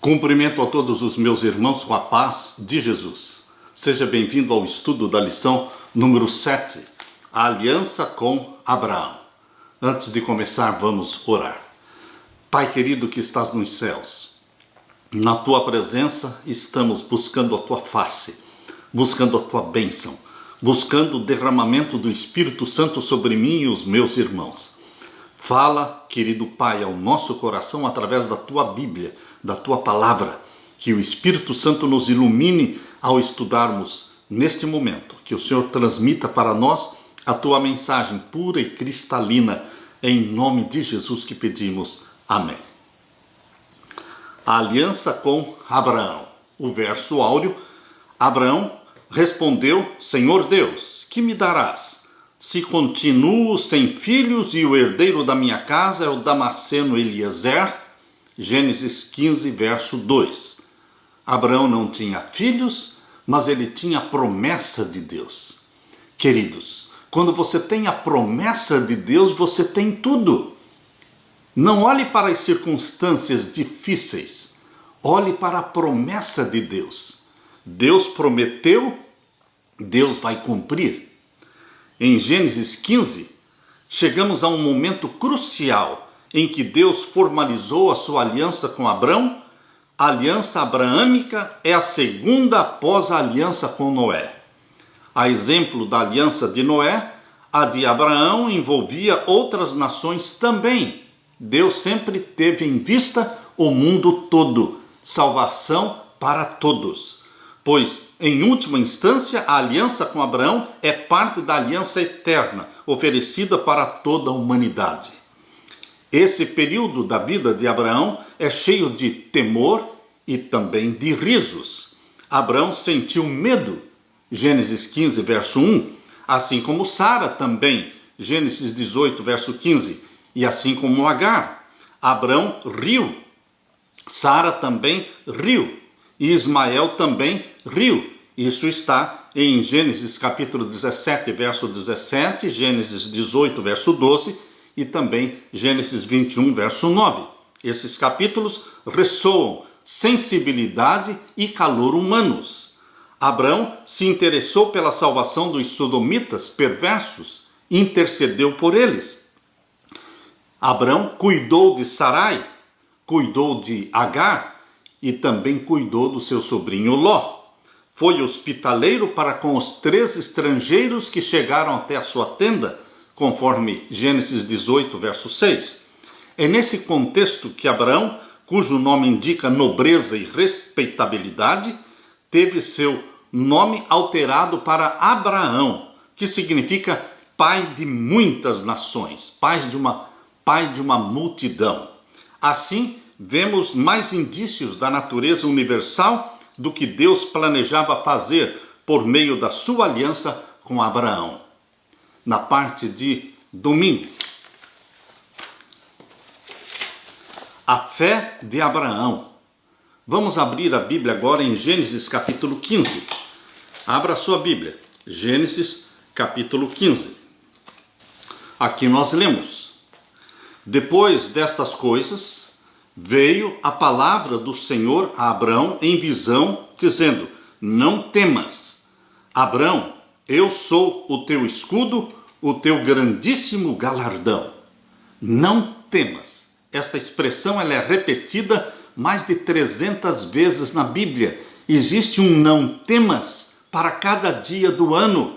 Cumprimento a todos os meus irmãos com a paz de Jesus. Seja bem-vindo ao estudo da lição número 7, a aliança com Abraão. Antes de começar, vamos orar. Pai querido que estás nos céus, na tua presença estamos buscando a tua face, buscando a tua bênção, buscando o derramamento do Espírito Santo sobre mim e os meus irmãos. Fala, querido Pai, ao nosso coração através da tua Bíblia, da tua palavra, que o Espírito Santo nos ilumine ao estudarmos neste momento, que o Senhor transmita para nós a tua mensagem pura e cristalina, em nome de Jesus que pedimos. Amém. A aliança com Abraão. O verso áureo: Abraão respondeu: Senhor Deus, que me darás? Se continuo sem filhos e o herdeiro da minha casa é o Damasceno Eliezer. Gênesis 15, verso 2. Abraão não tinha filhos, mas ele tinha a promessa de Deus. Queridos, quando você tem a promessa de Deus, você tem tudo. Não olhe para as circunstâncias difíceis, olhe para a promessa de Deus. Deus prometeu, Deus vai cumprir. Em Gênesis 15, chegamos a um momento crucial em que Deus formalizou a sua aliança com Abraão. A aliança abraâmica é a segunda após a aliança com Noé. A exemplo da aliança de Noé, a de Abraão envolvia outras nações também. Deus sempre teve em vista o mundo todo, salvação para todos. Pois, em última instância, a aliança com Abraão é parte da aliança eterna, oferecida para toda a humanidade. Esse período da vida de Abraão é cheio de temor e também de risos. Abraão sentiu medo, Gênesis 15, verso 1, assim como Sara também, Gênesis 18, verso 15, e assim como Agar. Abraão riu, Sara também riu, e Ismael também riu. Isso está em Gênesis capítulo 17, verso 17, Gênesis 18, verso 12 e também Gênesis 21, verso 9. Esses capítulos ressoam sensibilidade e calor humanos. Abraão se interessou pela salvação dos sodomitas perversos e intercedeu por eles. Abraão cuidou de Sarai, cuidou de Agar e também cuidou do seu sobrinho Ló. Foi hospitaleiro para com os 3 estrangeiros que chegaram até a sua tenda, conforme Gênesis 18, verso 6. É nesse contexto que Abraão, cujo nome indica nobreza e respeitabilidade, teve seu nome alterado para Abraão, que significa pai de muitas nações, pai de uma multidão. Assim, vemos mais indícios da natureza universal do que Deus planejava fazer por meio da sua aliança com Abraão. Na parte de domingo, a fé de Abraão. Vamos abrir a Bíblia agora em Gênesis capítulo 15. Abra a sua Bíblia, Gênesis capítulo 15. Aqui nós lemos: Depois destas coisas, veio a palavra do Senhor a Abraão em visão, dizendo: Não temas, Abraão, eu sou o teu escudo, o teu grandíssimo galardão. Não temas. Esta expressão ela é repetida mais de 300 vezes na Bíblia. Existe um não temas para cada dia do ano.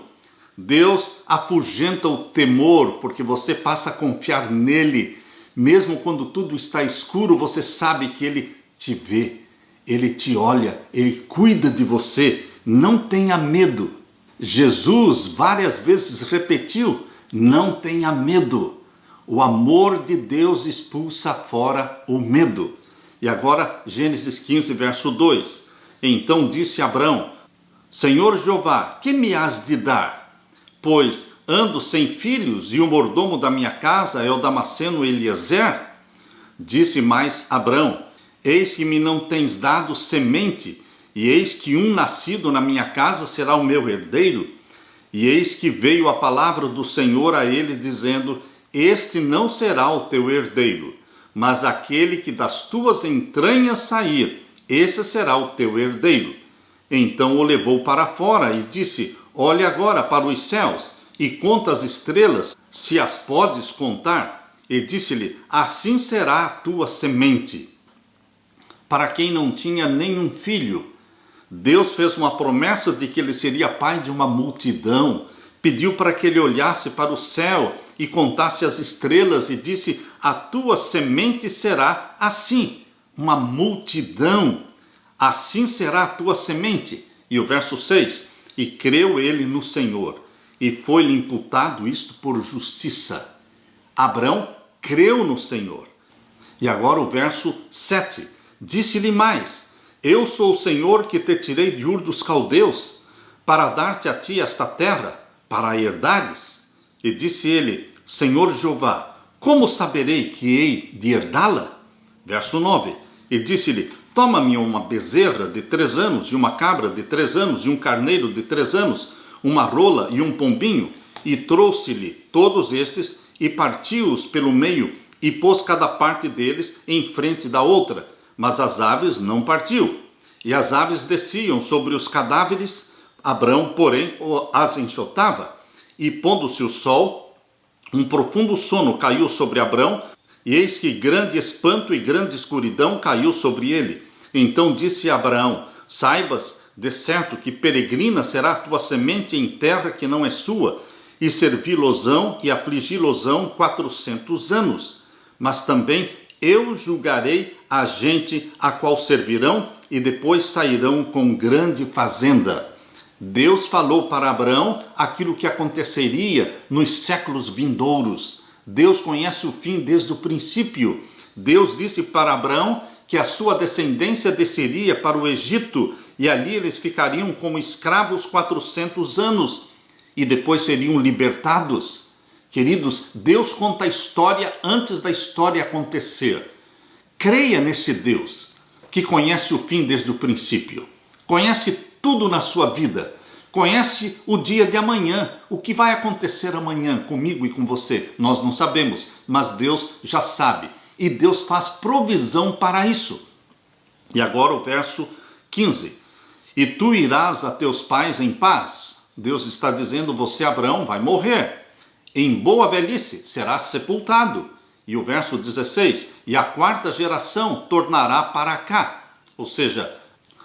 Deus afugenta o temor porque você passa a confiar nele. Mesmo quando tudo está escuro, você sabe que ele te vê, ele te olha, ele cuida de você. Não tenha medo. Jesus várias vezes repetiu: não tenha medo. O amor de Deus expulsa fora o medo. E agora, Gênesis 15, verso 2. Então disse Abraão: Senhor Jeová, que me has de dar? Pois ando sem filhos e o mordomo da minha casa é o Damasceno Eliezer. Disse mais Abraão: Eis que me não tens dado semente, e eis que um nascido na minha casa será o meu herdeiro. E eis que veio a palavra do Senhor a ele, dizendo: Este não será o teu herdeiro, mas aquele que das tuas entranhas sair, esse será o teu herdeiro. Então o levou para fora e disse: olhe agora para os céus e conta as estrelas, se as podes contar. E disse-lhe: assim será a tua semente. Para quem não tinha nenhum filho, Deus fez uma promessa de que ele seria pai de uma multidão. Pediu para que ele olhasse para o céu e contasse as estrelas e disse: a tua semente será assim, uma multidão. Assim será a tua semente. E o verso 6, e creu ele no Senhor, e foi-lhe imputado isto por justiça. Abrão creu no Senhor. E agora o verso 7, disse-lhe mais: eu sou o Senhor que te tirei de Ur dos Caldeus, para dar-te a ti esta terra, para a herdares. E disse ele: Senhor Jeová, como saberei que hei de herdá-la? Verso 9, e disse-lhe: toma-me uma bezerra de 3 anos, e uma cabra de 3 anos, e um carneiro de 3 anos, uma rola e um pombinho. E trouxe-lhe todos estes, e partiu-os pelo meio, e pôs cada parte deles em frente da outra. Mas as aves não partiu. E as aves desciam sobre os cadáveres, Abrão, porém, as enxotava. E pondo-se o sol, um profundo sono caiu sobre Abrão, e eis que grande espanto e grande escuridão caiu sobre ele. Então disse Abraão: saibas de certo que peregrina será a tua semente em terra que não é sua, e servi-losão e afligi-losão 400 anos. Mas também eu julgarei a gente a qual servirão, e depois sairão com grande fazenda. Deus falou para Abraão aquilo que aconteceria nos séculos vindouros. Deus conhece o fim desde o princípio. Deus disse para Abraão que a sua descendência desceria para o Egito, e ali eles ficariam como escravos 400 anos, e depois seriam libertados. Queridos, Deus conta a história antes da história acontecer. Creia nesse Deus que conhece o fim desde o princípio, conhece tudo na sua vida, conhece o dia de amanhã, o que vai acontecer amanhã comigo e com você. Nós não sabemos, mas Deus já sabe, e Deus faz provisão para isso. E agora o verso 15, e tu irás a teus pais em paz. Deus está dizendo: você, Abraão, vai morrer, em boa velhice serás sepultado. E o verso 16, e a 4ª geração tornará para cá. Ou seja,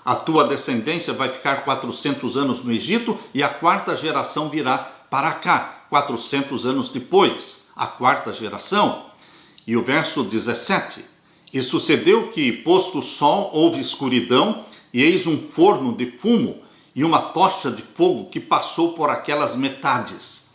a tua descendência vai ficar 400 anos no Egito, e a 4ª geração virá para cá, 400 anos depois, a 4ª geração. E o verso 17, e sucedeu que, posto o sol, houve escuridão, e eis um forno de fumo, e uma tocha de fogo que passou por aquelas metades.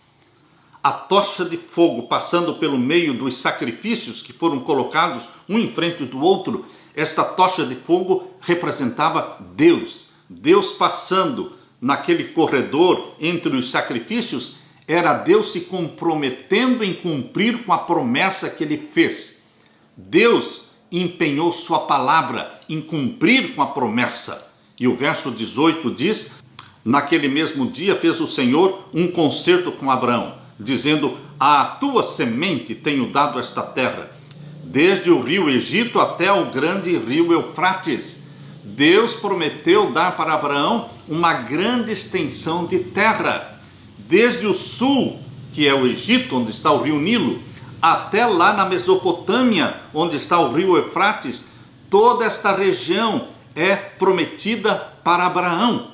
A tocha de fogo passando pelo meio dos sacrifícios que foram colocados um em frente do outro. Esta tocha de fogo representava Deus. Deus passando naquele corredor entre os sacrifícios, era Deus se comprometendo em cumprir com a promessa que ele fez. Deus empenhou sua palavra em cumprir com a promessa. E o verso 18 diz: naquele mesmo dia fez o Senhor um concerto com Abraão, dizendo: à tua semente tenho dado esta terra, desde o rio Egito até o grande rio Eufrates. Deus prometeu dar para Abraão uma grande extensão de terra, desde o sul, que é o Egito, onde está o rio Nilo, até lá na Mesopotâmia, onde está o rio Eufrates. Toda esta região é prometida para Abraão.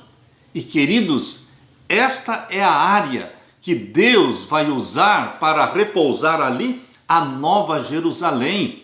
E queridos, esta é a área que Deus vai usar para repousar ali a Nova Jerusalém.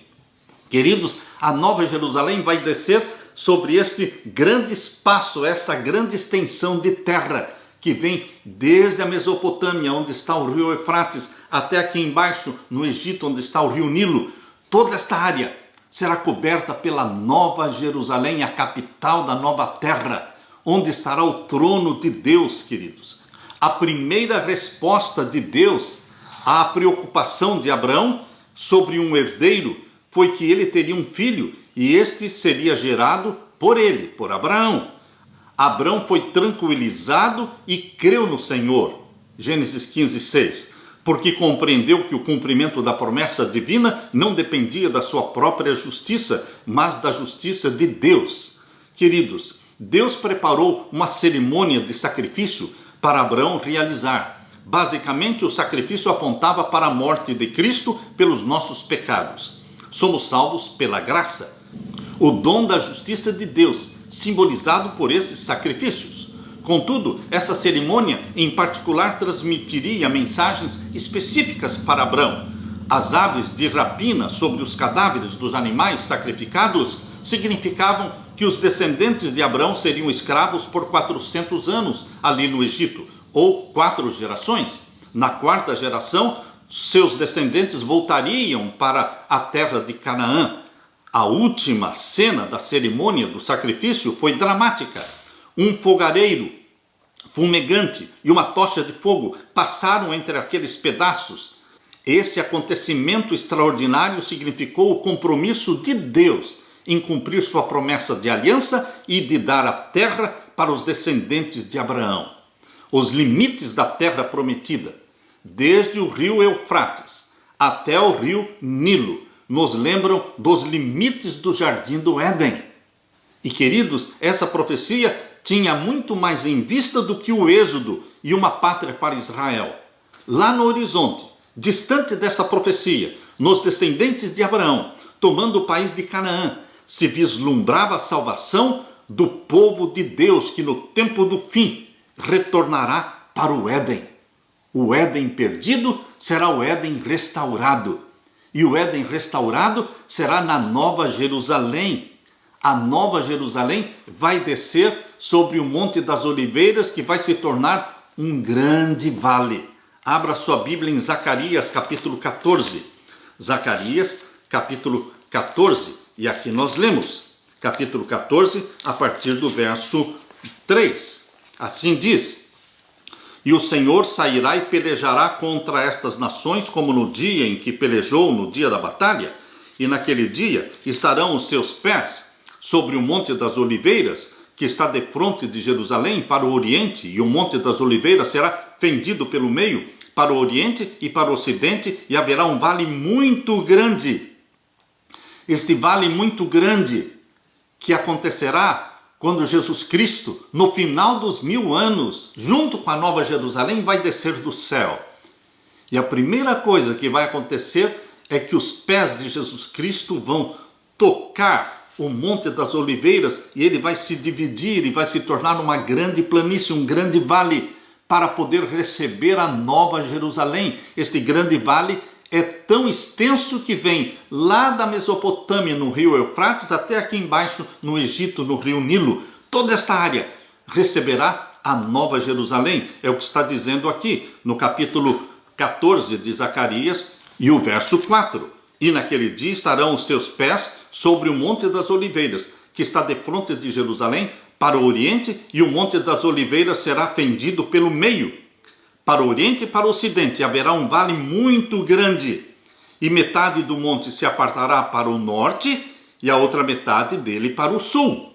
Queridos, a Nova Jerusalém vai descer sobre este grande espaço, esta grande extensão de terra, que vem desde a Mesopotâmia, onde está o rio Eufrates, até aqui embaixo, no Egito, onde está o rio Nilo. Toda esta área será coberta pela Nova Jerusalém, a capital da nova terra, onde estará o trono de Deus, queridos. A primeira resposta de Deus à preocupação de Abraão sobre um herdeiro foi que ele teria um filho, e este seria gerado por ele, por Abraão. Abraão foi tranquilizado e creu no Senhor. Gênesis 15:6. Porque compreendeu que o cumprimento da promessa divina não dependia da sua própria justiça, mas da justiça de Deus. Queridos, Deus preparou uma cerimônia de sacrifício para Abraão realizar. Basicamente, o sacrifício apontava para a morte de Cristo pelos nossos pecados. Somos salvos pela graça, o dom da justiça de Deus, simbolizado por esses sacrifícios. Contudo, essa cerimônia em particular transmitiria mensagens específicas para Abraão. As aves de rapina sobre os cadáveres dos animais sacrificados significavam que os descendentes de Abraão seriam escravos por 400 anos ali no Egito, ou 4 gerações. Na 4ª geração, seus descendentes voltariam para a terra de Canaã. A última cena da cerimônia do sacrifício foi dramática. Um fogareiro fumegante e uma tocha de fogo passaram entre aqueles pedaços. Esse acontecimento extraordinário significou o compromisso de Deus em cumprir sua promessa de aliança e de dar a terra para os descendentes de Abraão. Os limites da terra prometida, desde o rio Eufrates até o rio Nilo, nos lembram dos limites do jardim do Éden. E queridos, essa profecia tinha muito mais em vista do que o êxodo e uma pátria para Israel. Lá no horizonte, distante dessa profecia, nos descendentes de Abraão, tomando o país de Canaã, se vislumbrava a salvação do povo de Deus, que no tempo do fim retornará para o Éden. O Éden perdido será o Éden restaurado. E o Éden restaurado será na Nova Jerusalém. A Nova Jerusalém vai descer sobre o Monte das Oliveiras, que vai se tornar um grande vale. Abra sua Bíblia em Zacarias capítulo 14. Zacarias capítulo 14. E aqui nós lemos, capítulo 14, a partir do verso 3. Assim diz: E o Senhor sairá e pelejará contra estas nações, como no dia em que pelejou, no dia da batalha. E naquele dia estarão os seus pés sobre o Monte das Oliveiras, que está defronte de Jerusalém, para o oriente. E o Monte das Oliveiras será fendido pelo meio, para o oriente e para o ocidente, e haverá um vale muito grande. Este vale muito grande que acontecerá quando Jesus Cristo, no final dos 1000 anos, junto com a Nova Jerusalém, vai descer do céu. E a primeira coisa que vai acontecer é que os pés de Jesus Cristo vão tocar o Monte das Oliveiras e ele vai se dividir e vai se tornar uma grande planície, um grande vale, para poder receber a Nova Jerusalém. Este grande vale é tão extenso que vem lá da Mesopotâmia, no rio Eufrates, até aqui embaixo no Egito, no rio Nilo. Toda esta área receberá a Nova Jerusalém. É o que está dizendo aqui no capítulo 14 de Zacarias e o verso 4. E naquele dia estarão os seus pés sobre o Monte das Oliveiras, que está defronte de Jerusalém, para o oriente, e o Monte das Oliveiras será fendido pelo meio, para o oriente e para o ocidente. Haverá um vale muito grande, e metade do monte se apartará para o norte, e a outra metade dele para o sul.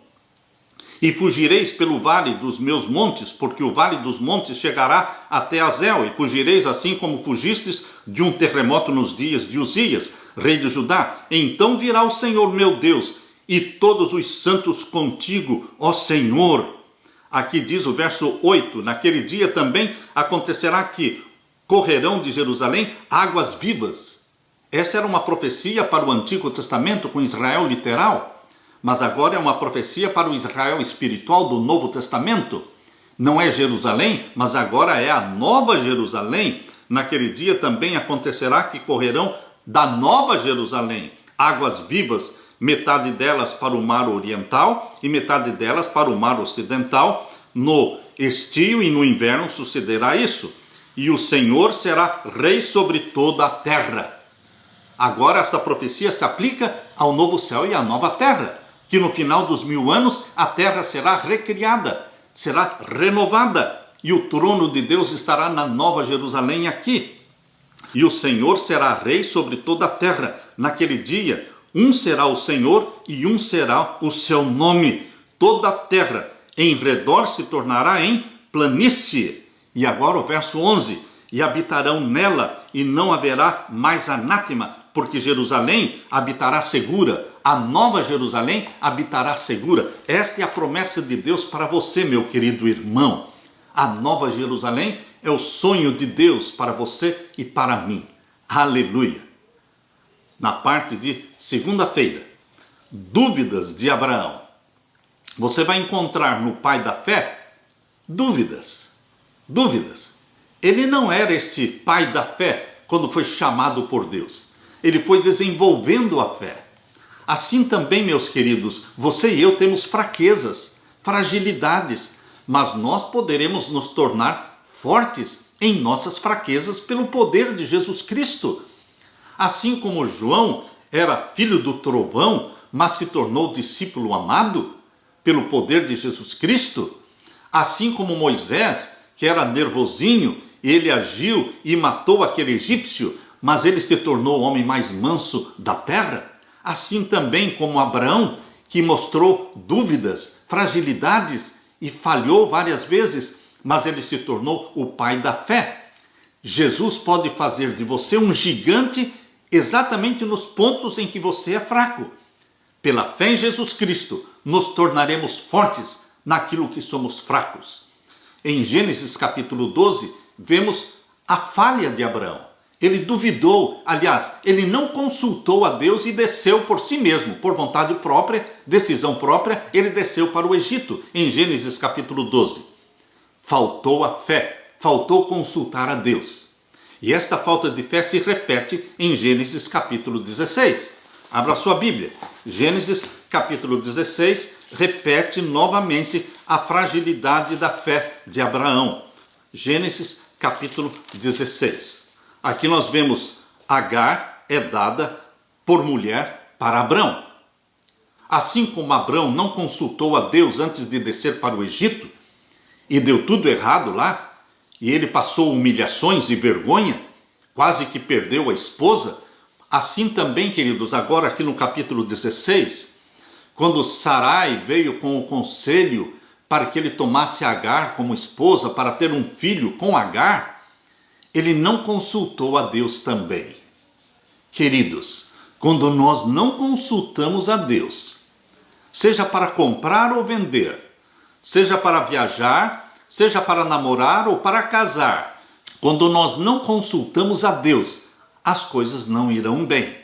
E fugireis pelo vale dos meus montes, porque o vale dos montes chegará até Azel, e fugireis assim como fugistes de um terremoto nos dias de Uzias, rei de Judá. Então virá o Senhor meu Deus, e todos os santos contigo, ó Senhor. Aqui diz o verso 8, naquele dia também acontecerá que correrão de Jerusalém águas vivas. Essa era uma profecia para o Antigo Testamento com Israel literal, mas agora é uma profecia para o Israel espiritual do Novo Testamento. Não é Jerusalém, mas agora é a Nova Jerusalém. Naquele dia também acontecerá que correrão da Nova Jerusalém águas vivas, metade delas para o mar oriental e metade delas para o mar ocidental. No estio e no inverno sucederá isso. E o Senhor será rei sobre toda a terra. Agora esta profecia se aplica ao novo céu e à nova terra, que no final dos 1000 anos a terra será recriada, será renovada, e o trono de Deus estará na Nova Jerusalém aqui. E o Senhor será rei sobre toda a terra. Naquele dia, um será o Senhor e um será o seu nome. Toda a terra em redor se tornará em planície. E agora o verso 11. E habitarão nela, e não haverá mais anátema, porque Jerusalém habitará segura. a nova Jerusalém habitará segura. Esta é a promessa de Deus para você, meu querido irmão. A nova Jerusalém é o sonho de Deus para você e para mim. Aleluia! Na parte de segunda-feira, dúvidas de Abraão. Você vai encontrar no pai da fé dúvidas. Ele não era este pai da fé quando foi chamado por Deus. Ele foi desenvolvendo a fé. Assim também, meus queridos, você e eu temos fraquezas, fragilidades, mas nós poderemos nos tornar fortes em nossas fraquezas pelo poder de Jesus Cristo. Assim como João era filho do trovão, mas se tornou discípulo amado pelo poder de Jesus Cristo, assim como Moisés, que era nervosinho, ele agiu e matou aquele egípcio, mas ele se tornou o homem mais manso da terra, assim também como Abraão, que mostrou dúvidas, fragilidades e falhou várias vezes, mas ele se tornou o pai da fé. Jesus pode fazer de você um gigante exatamente nos pontos em que você é fraco. Pela fé em Jesus Cristo, nos tornaremos fortes naquilo que somos fracos. Em Gênesis capítulo 12, vemos a falha de Abraão. Ele duvidou, aliás, ele não consultou a Deus e desceu por si mesmo, por vontade própria, decisão própria, ele desceu para o Egito, em Gênesis capítulo 12. Faltou a fé, faltou consultar a Deus. E esta falta de fé se repete em Gênesis capítulo 16. Abra sua Bíblia. Gênesis capítulo 16 repete novamente a fragilidade da fé de Abraão. Gênesis capítulo 16. Aqui nós vemos Agar é dada por mulher para Abrão. Assim como Abrão não consultou a Deus antes de descer para o Egito e deu tudo errado lá, e ele passou humilhações e vergonha, quase que perdeu a esposa, assim também, queridos, agora aqui no capítulo 16, quando Sarai veio com o conselho para que ele tomasse Agar como esposa, para ter um filho com Agar, ele não consultou a Deus também. Queridos, quando nós não consultamos a Deus, seja para comprar ou vender, seja para viajar, seja para namorar ou para casar, quando nós não consultamos a Deus, as coisas não irão bem.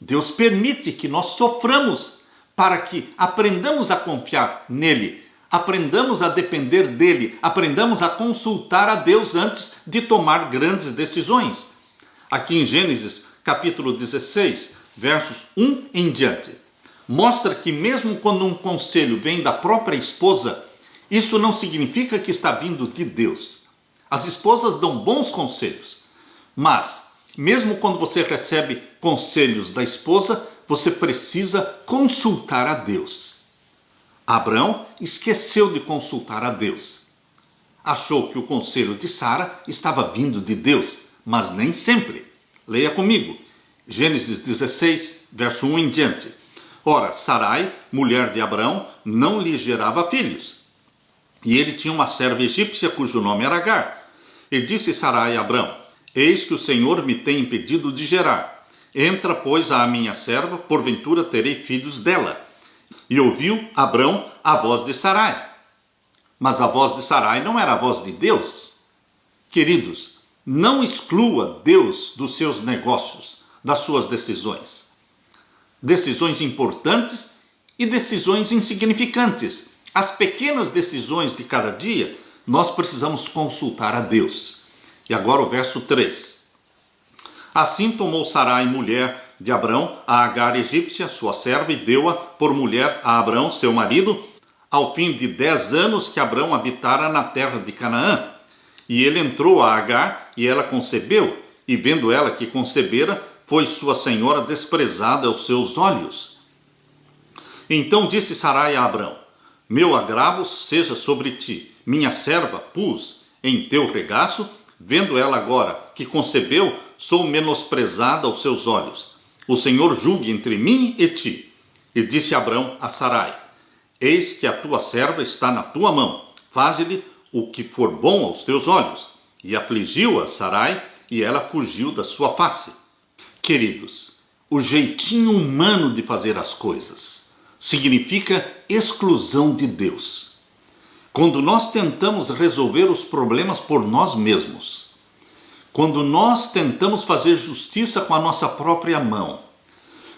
Deus permite que nós soframos para que aprendamos a confiar nele, aprendamos a depender dele, aprendamos a consultar a Deus antes de tomar grandes decisões. Aqui em Gênesis capítulo 16, versos 1 em diante, mostra que mesmo quando um conselho vem da própria esposa, isso não significa que está vindo de Deus. As esposas dão bons conselhos, mas mesmo quando você recebe conselhos da esposa, você precisa consultar a Deus. Abraão esqueceu de consultar a Deus. Achou que o conselho de Sara estava vindo de Deus, mas nem sempre. Leia comigo, Gênesis 16, verso 1 em diante. Ora, Sarai, mulher de Abraão, não lhe gerava filhos. E ele tinha uma serva egípcia cujo nome era Agar. E disse Sarai a Abrão: eis que o Senhor me tem impedido de gerar. Entra, pois, à minha serva, porventura terei filhos dela. E ouviu Abrão a voz de Sarai. Mas a voz de Sarai não era a voz de Deus. Queridos, não exclua Deus dos seus negócios, das suas decisões. Decisões importantes e decisões insignificantes. As pequenas decisões de cada dia, nós precisamos consultar a Deus. E agora o verso 3. Assim tomou Sarai, mulher de Abrão, a Agar egípcia, sua serva, e deu-a por mulher a Abrão, seu marido, ao fim de 10 anos que Abrão habitara na terra de Canaã. E ele entrou a Agar, e ela concebeu, e vendo ela que concebera, foi sua senhora desprezada aos seus olhos. Então disse Sarai a Abrão: meu agravo seja sobre ti, minha serva pus em teu regaço, vendo ela agora que concebeu, sou menosprezada aos seus olhos. O Senhor julgue entre mim e ti. E disse Abrão a Sarai: eis que a tua serva está na tua mão, faze-lhe o que for bom aos teus olhos. E afligiu a Sarai, e ela fugiu da sua face. Queridos, o jeitinho humano de fazer as coisas. Significa exclusão de Deus. Quando nós tentamos resolver os problemas por nós mesmos, quando nós tentamos fazer justiça com a nossa própria mão,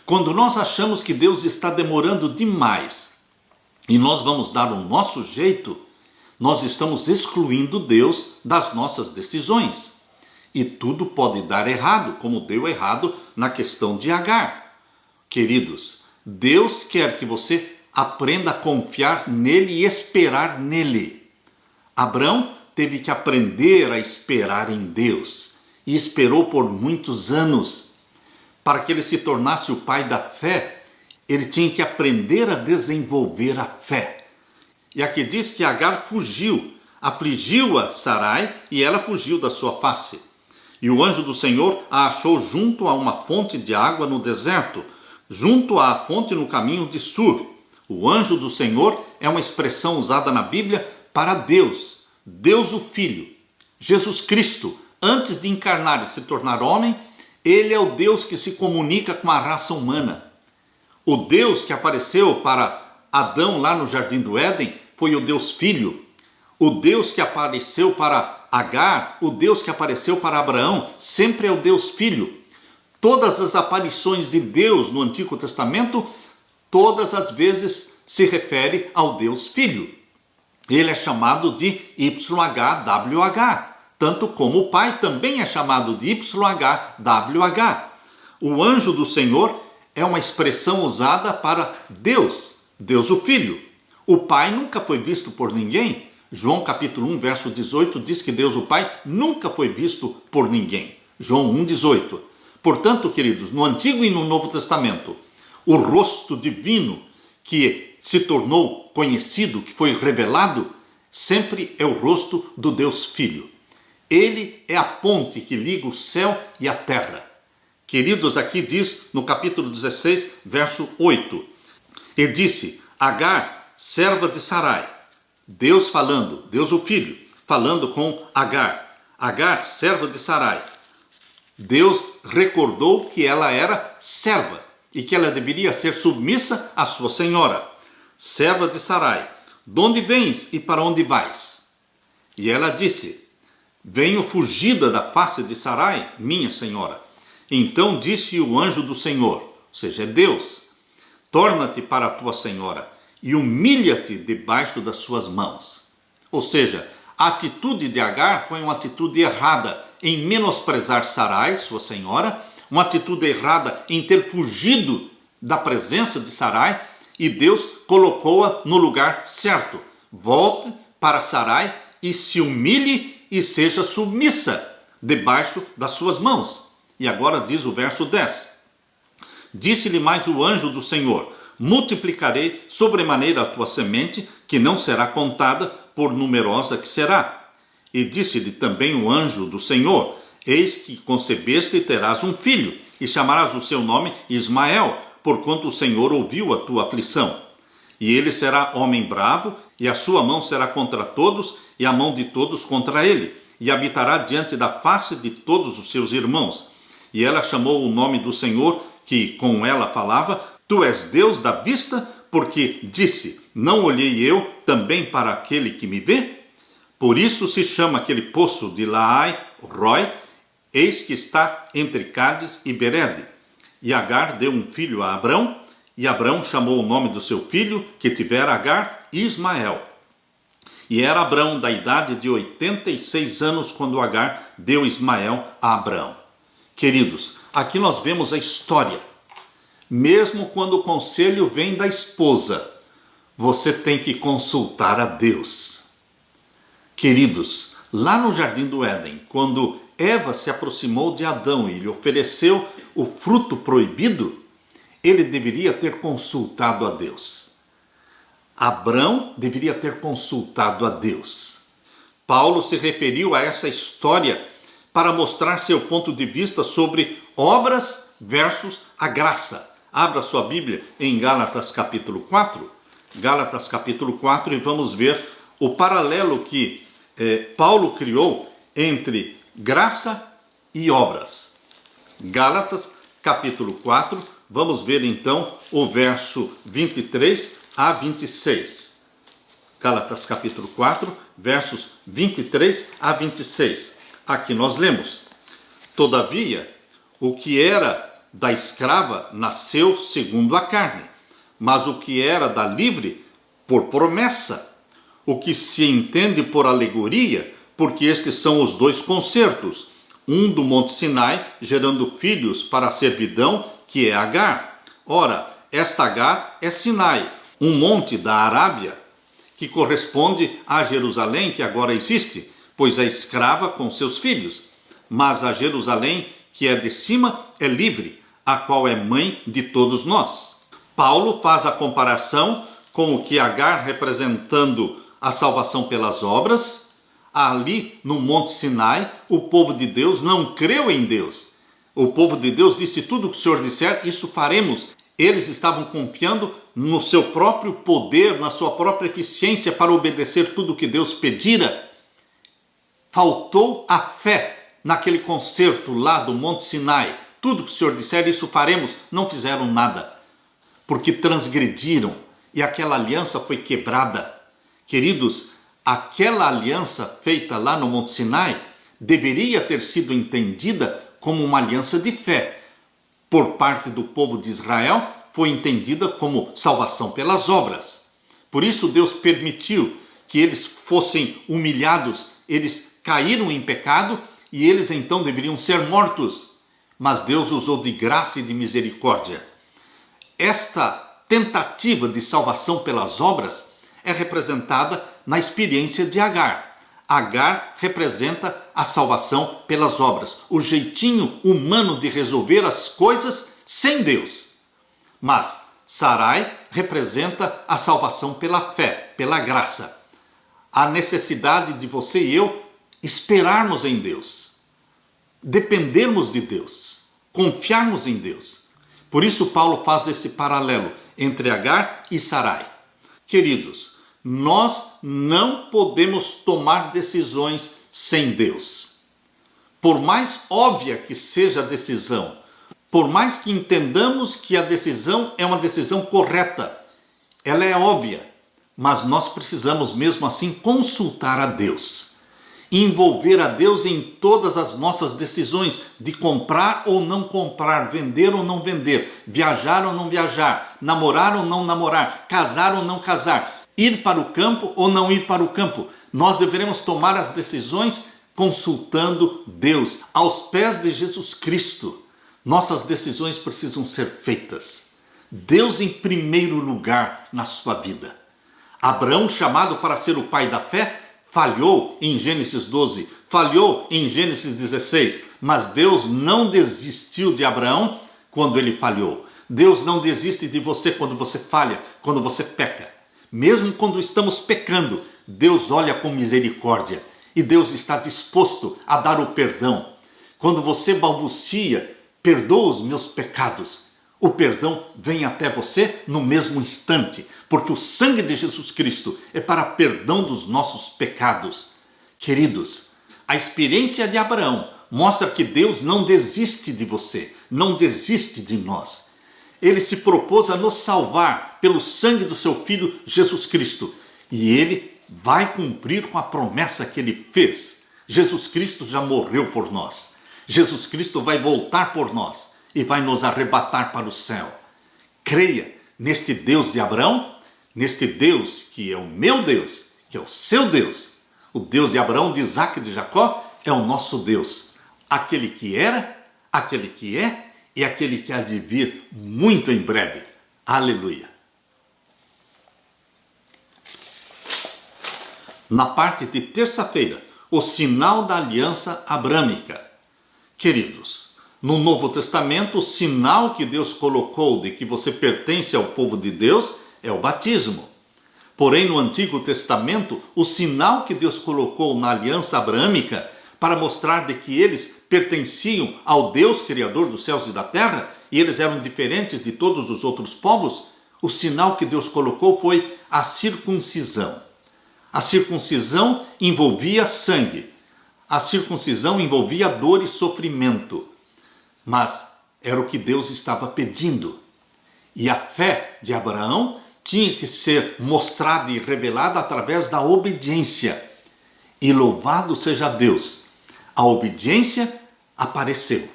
quando nós achamos que Deus está demorando demais e nós vamos dar o nosso jeito, nós estamos excluindo Deus das nossas decisões. E tudo pode dar errado, como deu errado na questão de Agar. Queridos, Deus quer que você aprenda a confiar nele e esperar nele. Abrão teve que aprender a esperar em Deus e esperou por muitos anos. Para que ele se tornasse o pai da fé, ele tinha que aprender a desenvolver a fé. E aqui diz que Agar fugiu, afligiu a Sarai e ela fugiu da sua face. E o anjo do Senhor a achou junto a uma fonte de água no deserto, junto à fonte no caminho de Sur. O anjo do Senhor é uma expressão usada na Bíblia para Deus, Deus o Filho. Jesus Cristo, antes de encarnar e se tornar homem, ele é o Deus que se comunica com a raça humana. O Deus que apareceu para Adão lá no Jardim do Éden foi o Deus Filho. O Deus que apareceu para Agar, o Deus que apareceu para Abraão, sempre é o Deus Filho. Todas as aparições de Deus no Antigo Testamento, todas as vezes se refere ao Deus Filho. Ele é chamado de YHWH, tanto como o Pai também é chamado de YHWH. O anjo do Senhor é uma expressão usada para Deus, Deus o Filho. O Pai nunca foi visto por ninguém. João capítulo 1, verso 18 diz que Deus o Pai nunca foi visto por ninguém. João 1,18. Portanto, queridos, no Antigo e no Novo Testamento, o rosto divino que se tornou conhecido, que foi revelado, sempre é o rosto do Deus Filho. Ele é a ponte que liga o céu e a terra. Queridos, aqui diz no capítulo 16, verso 8. E disse: Agar, serva de Sarai. Deus falando, Deus o Filho, falando com Agar. Agar, serva de Sarai. Deus recordou que ela era serva e que ela deveria ser submissa à sua senhora. Serva de Sarai, de onde vens e para onde vais? E ela disse: venho fugida da face de Sarai, minha senhora. Então disse o anjo do Senhor, ou seja, é Deus: torna-te para a tua senhora e humilha-te debaixo das suas mãos. Ou seja, a atitude de Agar foi uma atitude errada em menosprezar Sarai, sua senhora, uma atitude errada em ter fugido da presença de Sarai, e Deus colocou-a no lugar certo. Volte para Sarai e se humilhe e seja submissa debaixo das suas mãos. E agora diz o verso 10. Disse-lhe mais o anjo do Senhor: multiplicarei sobremaneira a tua semente, que não será contada, por numerosa que será. E disse-lhe também o anjo do Senhor: eis que concebeste e terás um filho, e chamarás o seu nome Ismael, porquanto o Senhor ouviu a tua aflição. E ele será homem bravo, e a sua mão será contra todos, e a mão de todos contra ele, e habitará diante da face de todos os seus irmãos. E ela chamou o nome do Senhor, que com ela falava: tu és Deus da vista, porque disse: não olhei eu também para aquele que me vê? Por isso se chama aquele poço de Laai Roi, eis que está entre Cádiz e Berede. E Agar deu um filho a Abrão, e Abrão chamou o nome do seu filho, que tivera Agar, Ismael. E era Abrão da idade de 86 anos, quando Agar deu Ismael a Abrão. Queridos, aqui nós vemos a história. Mesmo quando o conselho vem da esposa, você tem que consultar a Deus. Queridos, lá no Jardim do Éden, quando Eva se aproximou de Adão e lhe ofereceu o fruto proibido, ele deveria ter consultado a Deus. Abrão deveria ter consultado a Deus. Paulo se referiu a essa história para mostrar seu ponto de vista sobre obras versus a graça. Abra sua Bíblia em Gálatas capítulo 4. Gálatas capítulo 4, e vamos ver o paralelo que Paulo criou entre graça e obras. Gálatas capítulo 4, vamos ver então o verso 23 a 26. Gálatas capítulo 4, versos 23 a 26. Aqui nós lemos: Todavia, o que era da escrava nasceu segundo a carne, mas o que era da livre, por promessa. O que se entende por alegoria, porque estes são os dois concertos, um do Monte Sinai, gerando filhos para a servidão, que é Agar. Ora, esta Agar é Sinai, um monte da Arábia, que corresponde a Jerusalém, que agora existe, pois é escrava com seus filhos. Mas a Jerusalém, que é de cima, é livre, a qual é mãe de todos nós. Paulo faz a comparação com o que Agar, representando a salvação pelas obras. Ali no Monte Sinai, o povo de Deus não creu em Deus. O povo de Deus disse: tudo o que o Senhor disser, isso faremos. Eles estavam confiando no seu próprio poder, na sua própria eficiência para obedecer tudo o que Deus pedira. Faltou a fé naquele concerto lá do Monte Sinai. Tudo que o Senhor disser, isso faremos. Não fizeram nada, porque transgrediram e aquela aliança foi quebrada. Queridos, aquela aliança feita lá no Monte Sinai deveria ter sido entendida como uma aliança de fé. Por parte do povo de Israel, foi entendida como salvação pelas obras. Por isso Deus permitiu que eles fossem humilhados, eles caíram em pecado e eles então deveriam ser mortos. Mas Deus usou de graça e de misericórdia. Esta tentativa de salvação pelas obras é representada na experiência de Agar. Agar representa a salvação pelas obras, o jeitinho humano de resolver as coisas sem Deus. Mas Sarai representa a salvação pela fé, pela graça. A necessidade de você e eu esperarmos em Deus, dependermos de Deus, confiarmos em Deus. Por isso Paulo faz esse paralelo entre Agar e Sarai. Queridos, nós não podemos tomar decisões sem Deus. Por mais óbvia que seja a decisão, por mais que entendamos que a decisão é uma decisão correta, ela é óbvia, mas nós precisamos mesmo assim consultar a Deus, envolver a Deus em todas as nossas decisões de comprar ou não comprar, vender ou não vender, viajar ou não viajar, namorar ou não namorar, casar ou não casar, ir para o campo ou não ir para o campo. Nós deveremos tomar as decisões consultando Deus, aos pés de Jesus Cristo. Nossas decisões precisam ser feitas. Deus em primeiro lugar na sua vida. Abraão, chamado para ser o pai da fé, falhou em Gênesis 12, falhou em Gênesis 16, mas Deus não desistiu de Abraão quando ele falhou. Deus não desiste de você quando você falha, quando você peca. Mesmo quando estamos pecando, Deus olha com misericórdia e Deus está disposto a dar o perdão. Quando você balbucia, perdoa os meus pecados, o perdão vem até você no mesmo instante, porque o sangue de Jesus Cristo é para perdão dos nossos pecados. Queridos, a experiência de Abraão mostra que Deus não desiste de você, não desiste de nós. Ele se propôs a nos salvar pelo sangue do seu Filho Jesus Cristo. E ele vai cumprir com a promessa que ele fez. Jesus Cristo já morreu por nós. Jesus Cristo vai voltar por nós e vai nos arrebatar para o céu. Creia neste Deus de Abraão, neste Deus que é o meu Deus, que é o seu Deus. O Deus de Abraão, de Isaac e de Jacó é o nosso Deus. Aquele que era, aquele que é e aquele que há de vir muito em breve. Aleluia. Na parte de terça-feira, o sinal da aliança abrâmica. Queridos, no Novo Testamento, o sinal que Deus colocou de que você pertence ao povo de Deus é o batismo. Porém, no Antigo Testamento, o sinal que Deus colocou na aliança abrâmica para mostrar de que eles pertenciam ao Deus Criador dos céus e da terra, e eles eram diferentes de todos os outros povos, o sinal que Deus colocou foi a circuncisão. A circuncisão envolvia sangue, a circuncisão envolvia dor e sofrimento, mas Era o que Deus estava pedindo. E a fé de Abraão tinha que ser mostrada e revelada através da obediência. E louvado seja Deus, a obediência apareceu.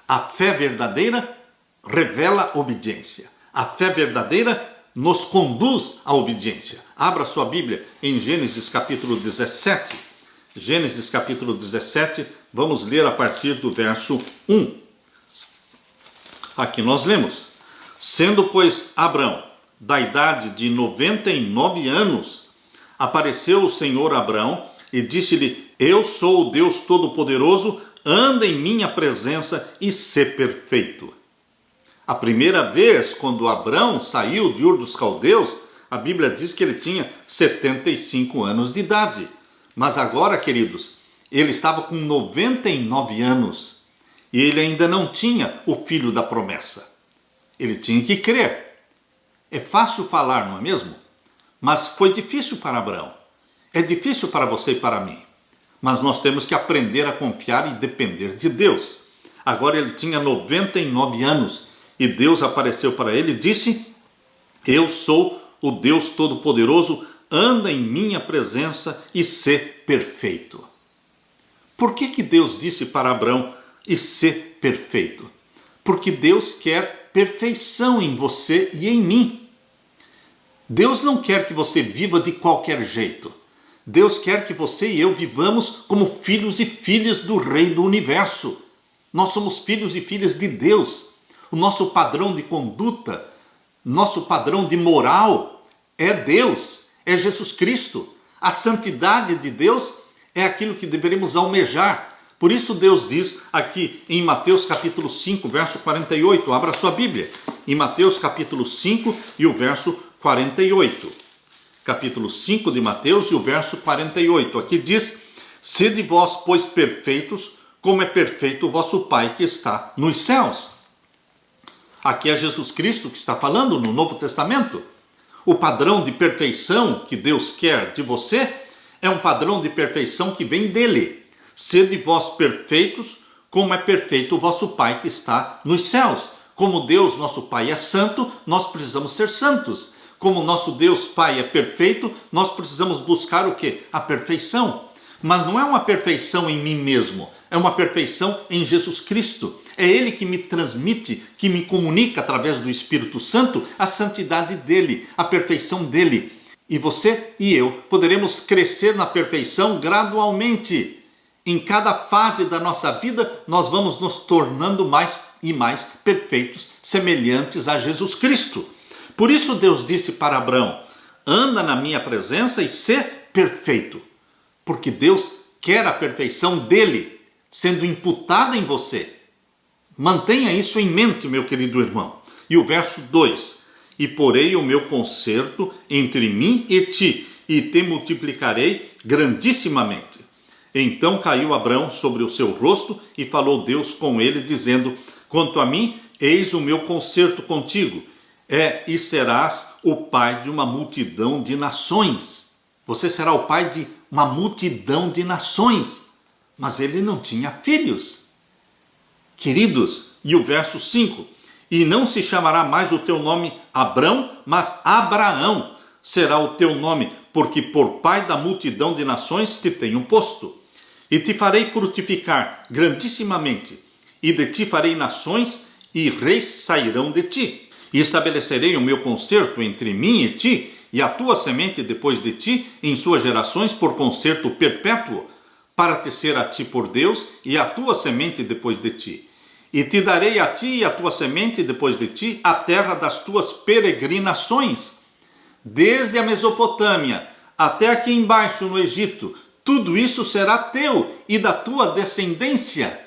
A fé verdadeira revela obediência. A fé verdadeira nos conduz à obediência. Abra sua Bíblia em Gênesis capítulo 17. Gênesis capítulo 17, vamos ler a partir do verso 1. Aqui nós lemos: sendo, pois, Abrão da idade de 99 anos, apareceu o Senhor a Abrão e disse-lhe: eu sou o Deus Todo-Poderoso, anda em minha presença e sê perfeito. A primeira vez, quando Abrão saiu de Ur dos Caldeus, a Bíblia diz que ele tinha 75 anos de idade. Mas agora, queridos, ele estava com 99 anos e ele ainda não tinha o filho da promessa. Ele tinha que crer. É fácil falar, não é mesmo? Mas foi difícil para Abraão. É difícil para você e para mim. Mas nós temos que aprender a confiar e depender de Deus. Agora ele tinha 99 anos e Deus apareceu para ele e disse: eu sou o Deus Todo-Poderoso, anda em minha presença e sê perfeito. Por que Deus disse para Abraão e ser perfeito? Porque Deus quer perfeição em você e em mim. Deus não quer que você viva de qualquer jeito. Deus quer que você e eu vivamos como filhos e filhas do Rei do Universo. Nós somos filhos e filhas de Deus. O nosso padrão de conduta, nosso padrão de moral é Deus, é Jesus Cristo. A santidade de Deus é aquilo que deveremos almejar. Por isso Deus diz aqui em Mateus capítulo 5, verso 48, abra sua Bíblia, em Mateus capítulo 5 e o verso 48. Capítulo 5 de Mateus e o verso 48. Aqui diz: sede vós, pois, perfeitos, como é perfeito o vosso Pai que está nos céus. Aqui é Jesus Cristo que está falando no Novo Testamento. O padrão de perfeição que Deus quer de você é um padrão de perfeição que vem dele. Sede vós perfeitos, como é perfeito o vosso Pai que está nos céus. Como Deus, nosso Pai, é santo, nós precisamos ser santos. Como nosso Deus Pai é perfeito, nós precisamos buscar o quê? A perfeição. Mas não é uma perfeição em mim mesmo, é uma perfeição em Jesus Cristo. É Ele que me transmite, que me comunica através do Espírito Santo a santidade dEle, a perfeição dEle. E você e eu poderemos crescer na perfeição gradualmente. Em cada fase da nossa vida, nós vamos nos tornando mais e mais perfeitos, semelhantes a Jesus Cristo. Por isso Deus disse para Abraão: anda na minha presença e sê perfeito. Porque Deus quer a perfeição dele sendo imputada em você. Mantenha isso em mente, meu querido irmão. E o verso 2: e porei o meu concerto entre mim e ti, e te multiplicarei grandissimamente. Então caiu Abraão sobre o seu rosto, e falou Deus com ele, dizendo: quanto a mim, eis o meu concerto contigo, e serás o pai de uma multidão de nações. Você será o pai de uma multidão de nações. Mas ele não tinha filhos. Queridos, e o verso 5: e não se chamará mais o teu nome Abrão, mas Abraão será o teu nome, porque por pai da multidão de nações te tenho posto. E te farei frutificar grandissimamente, e de ti farei nações, e reis sairão de ti. E estabelecerei o meu concerto entre mim e ti, e a tua semente depois de ti, em suas gerações, por concerto perpétuo, para te ser a ti por Deus, e a tua semente depois de ti. E te darei a ti e a tua semente depois de ti a terra das tuas peregrinações, desde a Mesopotâmia até aqui embaixo no Egito. Tudo isso será teu e da tua descendência.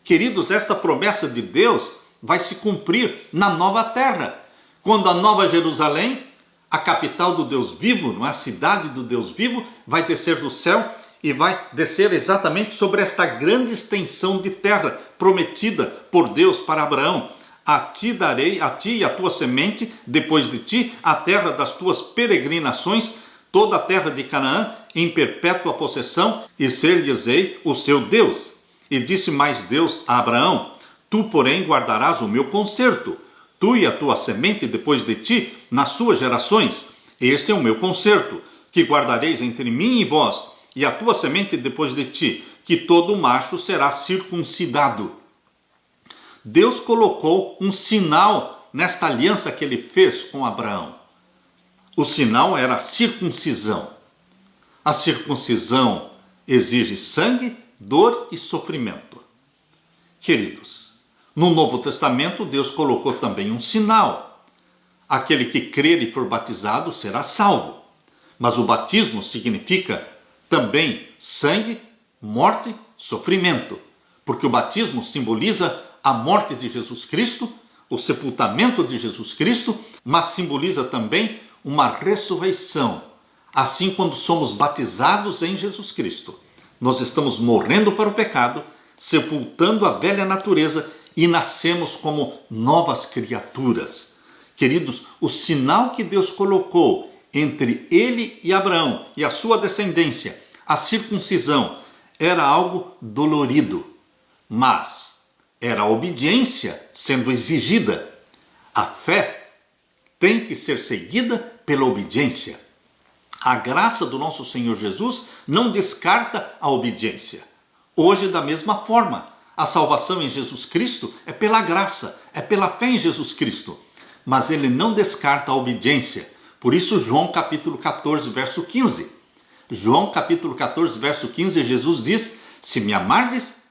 Queridos, esta promessa de Deus vai se cumprir na nova terra, quando a nova Jerusalém, a capital do Deus vivo, não é? A cidade do Deus vivo, vai descer do céu e vai descer exatamente sobre esta grande extensão de terra prometida por Deus para Abraão. A ti darei, a ti e a tua semente, depois de ti, a terra das tuas peregrinações, toda a terra de Canaã, em perpétua possessão, e ser-lhes-ei o seu Deus. E disse mais Deus a Abraão: Tu, porém, guardarás o meu concerto, tu e a tua semente depois de ti, nas suas gerações. Este é o meu concerto, que guardareis entre mim e vós, e a tua semente depois de ti, que todo macho será circuncidado. Deus colocou um sinal nesta aliança que ele fez com Abraão. O sinal era a circuncisão. A circuncisão exige sangue, dor e sofrimento. Queridos, no Novo Testamento Deus colocou também um sinal. Aquele que crer e for batizado será salvo. Mas o batismo significa também sangue, morte, sofrimento. Porque o batismo simboliza a morte de Jesus Cristo, o sepultamento de Jesus Cristo, mas simboliza também uma ressurreição. Assim, quando somos batizados em Jesus Cristo, nós estamos morrendo para o pecado, sepultando a velha natureza e nascemos como novas criaturas. Queridos, o sinal que Deus colocou entre ele e Abraão e a sua descendência, a circuncisão, era algo dolorido, mas era a obediência sendo exigida. A fé tem que ser seguida pela obediência. A graça do nosso Senhor Jesus não descarta a obediência. Hoje, da mesma forma, a salvação em Jesus Cristo é pela graça, é pela fé em Jesus Cristo. Mas ele não descarta a obediência. Por isso, João capítulo 14, verso 15. João capítulo 14, verso 15, Jesus diz: se me amardes,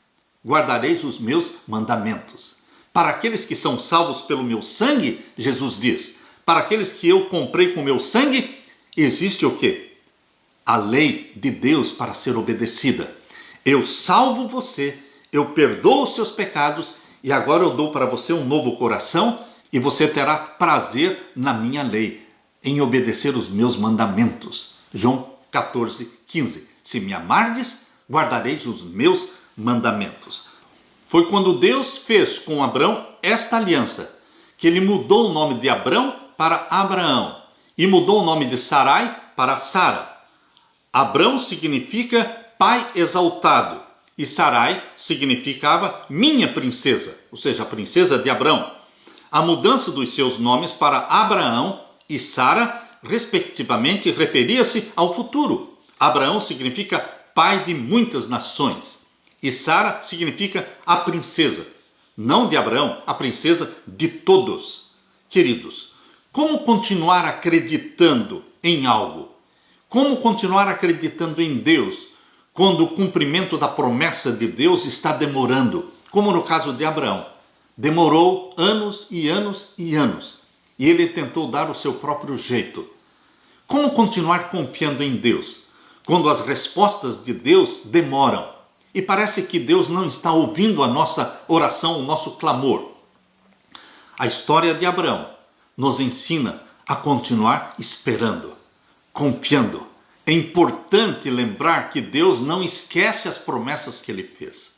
guardareis os meus mandamentos. Para aqueles que são salvos pelo meu sangue, Jesus diz, para aqueles que eu comprei com meu sangue, existe o quê? A lei de Deus para ser obedecida. Eu salvo você, eu perdoo os seus pecados e agora eu dou para você um novo coração e você terá prazer na minha lei, em obedecer os meus mandamentos. João 14, 15. Se me amardes, guardareis os meus mandamentos. Foi quando Deus fez com Abraão esta aliança, que ele mudou o nome de Abrão para Abraão e mudou o nome de Sarai para Sara. Abrão significa pai exaltado e Sarai significava minha princesa, ou seja, a princesa de Abrão. A mudança dos seus nomes para Abraão e Sara, respectivamente, referia-se ao futuro. Abraão significa pai de muitas nações e Sara significa a princesa, não de Abraão, a princesa de todos. Queridos, como continuar acreditando em algo? Como continuar acreditando em Deus quando o cumprimento da promessa de Deus está demorando? Como no caso de Abraão. Demorou anos e anos e anos. E ele tentou dar o seu próprio jeito. Como continuar confiando em Deus quando as respostas de Deus demoram? E parece que Deus não está ouvindo a nossa oração, o nosso clamor. A história de Abraão nos ensina a continuar esperando, confiando. É importante lembrar que Deus não esquece as promessas que ele fez.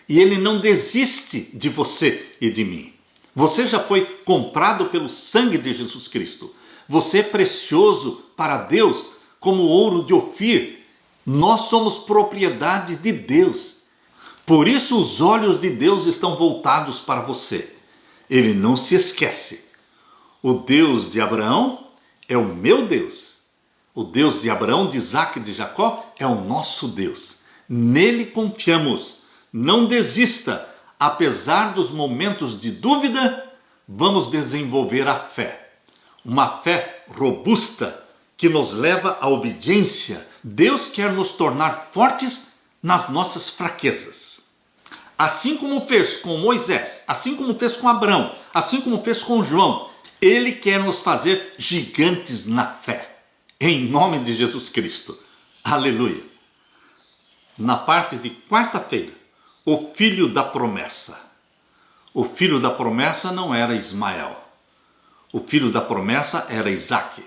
E ele não desiste de você e de mim. Você já foi comprado pelo sangue de Jesus Cristo. Você é precioso para Deus como ouro de Ofir. Nós somos propriedade de Deus. Por isso os olhos de Deus estão voltados para você. Ele não se esquece. O Deus de Abraão é o meu Deus. O Deus de Abraão, de Isaque e de Jacó é o nosso Deus. Nele confiamos. Não desista. Apesar dos momentos de dúvida, vamos desenvolver a fé. Uma fé robusta que nos leva à obediência. Deus quer nos tornar fortes nas nossas fraquezas. Assim como fez com Moisés, assim como fez com Abraão, assim como fez com João, ele quer nos fazer gigantes na fé. Em nome de Jesus Cristo. Aleluia. Na parte de quarta-feira, o filho da promessa. O filho da promessa não era Ismael. O filho da promessa era Isaque.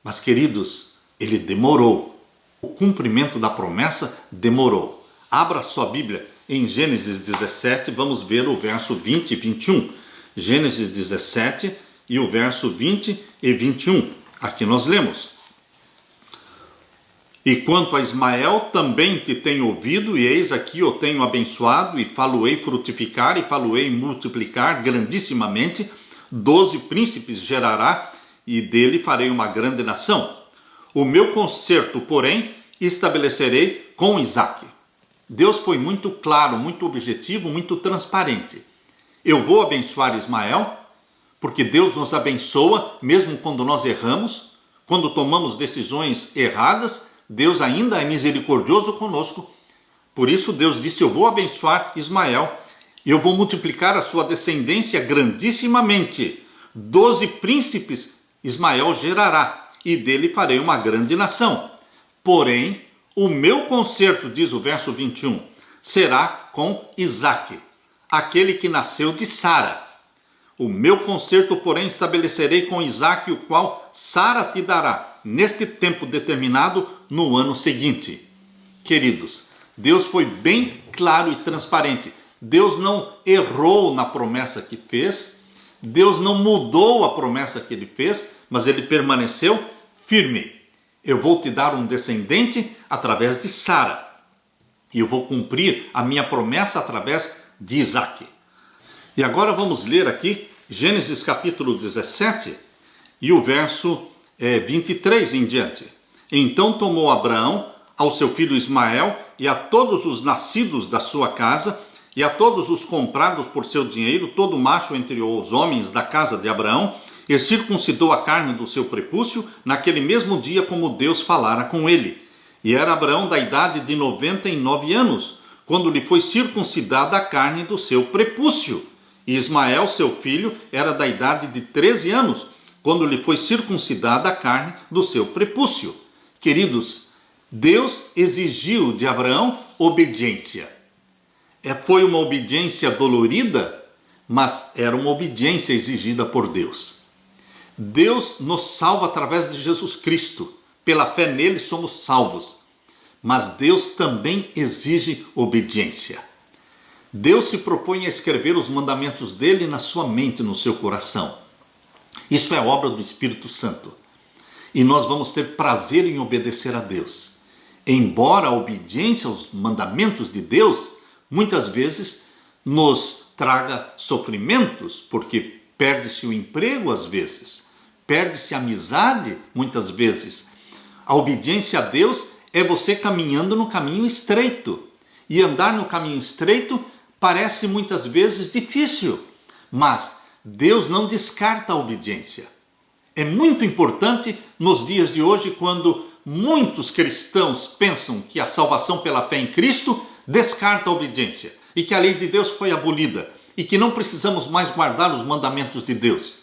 Mas, queridos, ele demorou. O cumprimento da promessa demorou. Abra sua Bíblia em Gênesis 17, vamos ver o verso 20 e 21. Gênesis 17 e o verso 20 e 21. Aqui nós lemos: E quanto a Ismael, também te tenho ouvido, e eis aqui eu tenho abençoado, e falo-ei frutificar, e falo-ei multiplicar grandissimamente. 12 príncipes gerará, e dele farei uma grande nação. O meu concerto, porém, estabelecerei com Isaque. Deus foi muito claro, muito objetivo, muito transparente. Eu vou abençoar Ismael, porque Deus nos abençoa, mesmo quando nós erramos, quando tomamos decisões erradas, Deus ainda é misericordioso conosco. Por isso Deus disse, eu vou abençoar Ismael, e eu vou multiplicar a sua descendência grandissimamente. 12 príncipes Ismael gerará, e dele farei uma grande nação. Porém, o meu concerto, diz o verso 21, será com Isaque, aquele que nasceu de Sara. O meu concerto, porém, estabelecerei com Isaque, o qual Sara te dará, neste tempo determinado, no ano seguinte. Queridos, Deus foi bem claro e transparente. Deus não errou na promessa que fez, Deus não mudou a promessa que ele fez, mas ele permaneceu firme. Eu vou te dar um descendente através de Sara, e eu vou cumprir a minha promessa através de Isaque. E agora vamos ler aqui Gênesis capítulo 17 e o verso 23 em diante. Então tomou Abraão ao seu filho Ismael e a todos os nascidos da sua casa e a todos os comprados por seu dinheiro, todo macho entre os homens da casa de Abraão, e circuncidou a carne do seu prepúcio naquele mesmo dia como Deus falara com ele. E era Abraão da idade de 99 anos, quando lhe foi circuncidada a carne do seu prepúcio. E Ismael, seu filho, era da idade de 13 anos, quando lhe foi circuncidada a carne do seu prepúcio. Queridos, Deus exigiu de Abraão obediência. Foi uma obediência dolorida, mas era uma obediência exigida por Deus. Deus nos salva através de Jesus Cristo. Pela fé nele somos salvos. Mas Deus também exige obediência. Deus se propõe a escrever os mandamentos dele na sua mente, no seu coração. Isso é obra do Espírito Santo. E nós vamos ter prazer em obedecer a Deus. Embora a obediência aos mandamentos de Deus, muitas vezes nos traga sofrimentos, porque perde-se o emprego às vezes, perde-se a amizade muitas vezes. A obediência a Deus é você caminhando no caminho estreito. E andar no caminho estreito parece muitas vezes difícil, mas Deus não descarta a obediência. É muito importante nos dias de hoje, quando muitos cristãos pensam que a salvação pela fé em Cristo descarta a obediência e que a lei de Deus foi abolida e que não precisamos mais guardar os mandamentos de Deus.